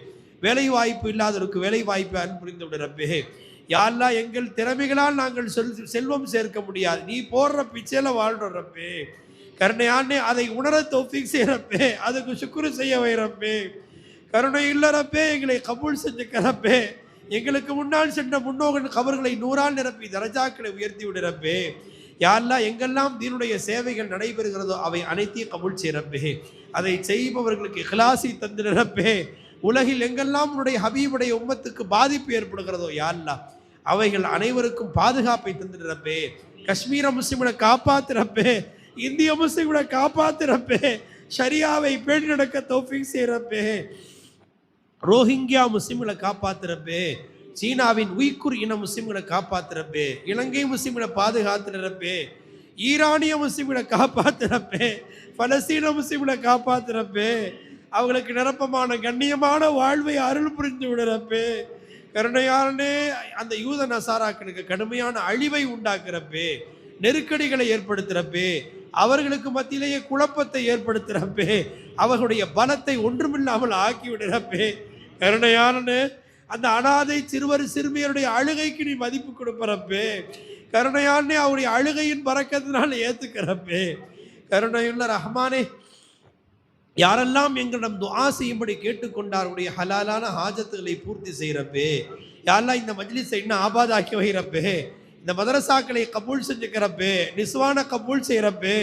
வேலை வாய்ப்பு இல்லாதவருக்கு வேலை வாய்ப்பை அருள் புரிந்து விடுறப்பே. யாரெல்லாம் எங்கள் திறமைகளால் நாங்கள் செல்வம் சேர்க்க முடியாது, நீ போடுற பிச்சையில வாழ்றப்பே. கருணையானே அதை உணர தௌஃபீக் செய்யறப்பே, அதுக்கு சுக்குரு செய்ய வைறப்பே. கருணை இல்லறப்பே எங்களை கபூல் செஞ்சுக்கிறப்பே. எங்களுக்கு முன்னால் சென்ற முன்னோர்கள் கபர்களை 100ஆல் நிரப்பி தரஜாக்களை உயர்த்தி விடுறப்பே. யாரெல்லாம் எங்கெல்லாம் தீனுடைய சேவைகள் நடைபெறுகிறதோ அவை அனைத்தையும் கபூல் செய்யறப்பே. அதை செய்பவர்களுக்கு இஹ்லாஸை தந்திரப்பே. உலகில் எங்கெல்லாம் உன்னுடைய ஹபீபுடைய உம்மத்துக்கு பாதிப்பு ஏற்படுகிறதோ யாரெல்லாம் அவைகள் அனைவருக்கும் பாதுகாப்பை தந்திரப்பே. காஷ்மீர முஸ்லிம்களை காப்பாத்துறப்பே, இந்திய முஸ்லிம்களை காப்பாத்துறப்பே, ஷரியாவை பேணி நடக்க தௌஃபீக் செய்யறப்பே. ரோஹிங்கியா முஸ்லிம்களை காப்பாத்துறப்பே, சீனாவின் உய்குர் இன முஸ்லிம்களை காப்பாத்துறப்பே, இலங்கை முஸ்லிம்களை பாதுகாத்துறப்பே, ஈரானிய முஸ்லிம்களை காப்பாத்துறப்பே, பலஸ்தீன முஸ்லிம்களை காப்பாத்துறப்பே. அவங்களுக்கு நிரப்பமான கண்ணியமான வாழ்வை அருள் புரிந்து விடுறப்பே. கருணையாளனே அந்த யூத நசாராக்களுக்கு கடுமையான அழிவை உண்டாக்குறப்பே, நெருக்கடிகளை ஏற்படுத்துறப்பே, அவர்களுக்கு மத்தியிலேயே குழப்பத்தை ஏற்படுத்துறப்பே, அவர்களுடைய பலத்தை ஒன்றுமில்லாமல் ஆக்கி விடுறப்பே. கருணையாளனே அந்த அனாதை சிறுவர் சிறுமியருடைய அழுகைக்கு நீ மதிப்பு கொடுப்பறப்பே. கருணையாளனே அவருடைய அழுகையின் பறக்கத்தினால் ஏத்துக்கிறப்பே. கருணையுள்ள ரஹ்மானே யாரெல்லாம் எங்களிடம் துஆ செய்யும்படி கேட்டுக்கொண்டாருடைய ஹலாலான ஹாஜத்துகளை பூர்த்தி செய்யறப்பே. யாரெல்லாம் இந்த மஜ்லிஸை இன்னும் ஆபாதாக்கி வைகிறப்பே, இந்த மதரசாக்களை கபூல் செஞ்சுக்கிறப்பே, நிஸ்வான கபூல் செய்யறப்பே,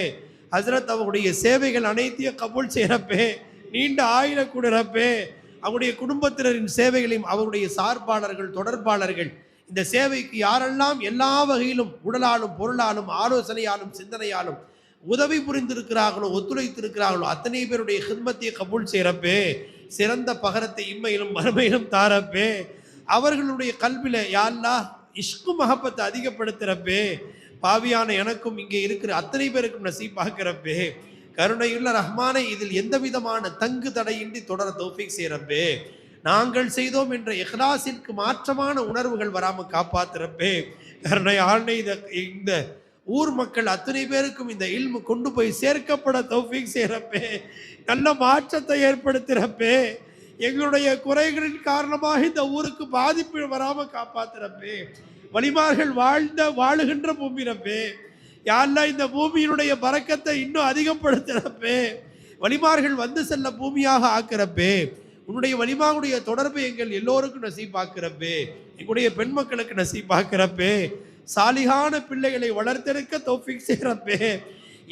ஹசரத் அவருடைய சேவைகள் அனைத்தையும் கபூல் செய்யறப்பே, நீண்ட ஆயுள கூடுறப்பே. அவருடைய குடும்பத்தினரின் சேவைகளையும் அவருடைய சார்பாளர்கள் தொடர்பாளர்கள் இந்த சேவைக்கு யாரெல்லாம் எல்லா வகையிலும் உடலாலும் பொருளாலும் ஆலோசனையாலும் சிந்தனையாலும் உதவி புரிந்திருக்கிறார்களோ ஒத்துழைத்திருக்கிறார்களோ அத்தனை பேருடைய ஹித்மத்தை கபூல் செய்யறப்பே. சிறந்த பகரத்தை இம்மையிலும் மறுமையிலும் தாரப்பே. அவர்களுடைய கல்வில யாரெல்லாம் இஷ்கு மஹப்பத்தை அதிகப்படுத்துறப்பே. பாவியான எனக்கும் இங்கே இருக்கிற அத்தனை பேருக்கும் நசீபாக்கிறப்பே. கருணையுள்ள ரஹ்மானை இதில் எந்த விதமான தங்கு தடையின்றி தொடர தௌஃபீக் செய்யறப்பே. நாங்கள் செய்தோம் என்ற இஹ்லாஸிற்கு மாற்றமான உணர்வுகள் வராமல் காப்பாத்துறப்பே. கருணை ஆழ்னை இந்த ஊர் மக்கள் அத்தனை பேருக்கும் இந்த இல்மு கொண்டு போய் சேர்க்கப்பட தௌஃபீக் செய்யறப்பே. நல்ல மாற்றத்தை ஏற்படுத்துறப்பே. எங்களுடைய குறைகளின் காரணமாக இந்த ஊருக்கு பாதிப்பு வராமல் காப்பாத்துறப்பே. வலிமார்கள் வாழுகின்ற பூமிரப்பே. யாரெல்லாம் இந்த பூமியினுடைய பரக்கத்தை இன்னும் அதிகப்படுத்துறப்பே. வலிமார்கள் வந்து செல்ல பூமியாக ஆக்கிறப்பே. உன்னுடைய வலிமாவுடைய தொடர்பை எங்கள் எல்லோருக்கும் நசீபாக்கிறப்பே. எங்களுடைய பெண் மக்களுக்கு நசீபாக்கிறப்பே. சாலிகான பிள்ளைகளை வளர்த்தெடுக்க தௌஃபீக் செய்யறப்பே.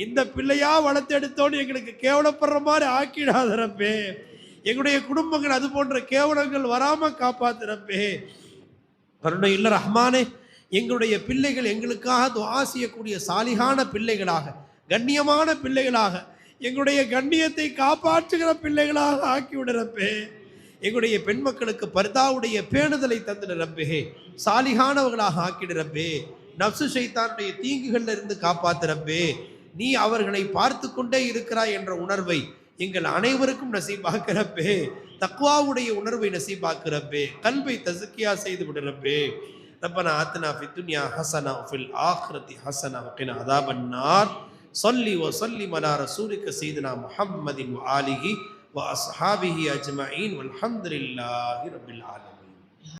இந்த பிள்ளையா வளர்த்தெடுத்தோன்னு எங்களுக்கு கேவலப்படுற மாதிரி ஆக்கிடாதரப்பே. எங்களுடைய குடும்பங்கள் அது போன்ற கேவலங்கள் வராம காப்பாத்துறப்பே. கருணை இல்ல ரஹ்மானே எங்களுடைய பிள்ளைகள் எங்களுக்காக துஆ செய்யக்கூடிய சாலிகான பிள்ளைகளாக, கண்ணியமான பிள்ளைகளாக, எங்களுடைய கண்ணியத்தை காப்பாற்றுகிற பிள்ளைகளாக ஆக்கி விடுறப்பே. எங்களுடைய பெண் மக்களுக்கு பர்தாவுடைய பேணுதலை தந்துடுறப்பே. சாலிகானவர்களாக ஆக்கிடுறப்பே. நப்சு ஷைத்தானுடைய தீங்குகள்ல இருந்து காப்பாத்துறப்பே. நீ அவர்களை பார்த்து கொண்டே இருக்கிறாய் என்ற உணர்வை எங்கள் அனைவருக்கும் நசீபாக்கிறப்பே. தக்வாவுடைய உணர்வை நசீபாக்கிறப்பே. கல்வை தஸ்கியா செய்து விடுறப்பே. ரப்பனா ஆத்தினா ஃபித் துன்யா ஹஸனா வஃபில் ஆখিরাতি ஹஸனா வகினா அஸாபன் நார். ஸல்லி வ ஸல்லிம் அலா ரசூலிக சய்யிதினா முஹம்மதின் வ ஆலிஹி வ அஸ்ஹாபிஹி அஜ்மஈன் வல்ஹம்துலில்லாஹி ரப்பில் ஆலமீன்.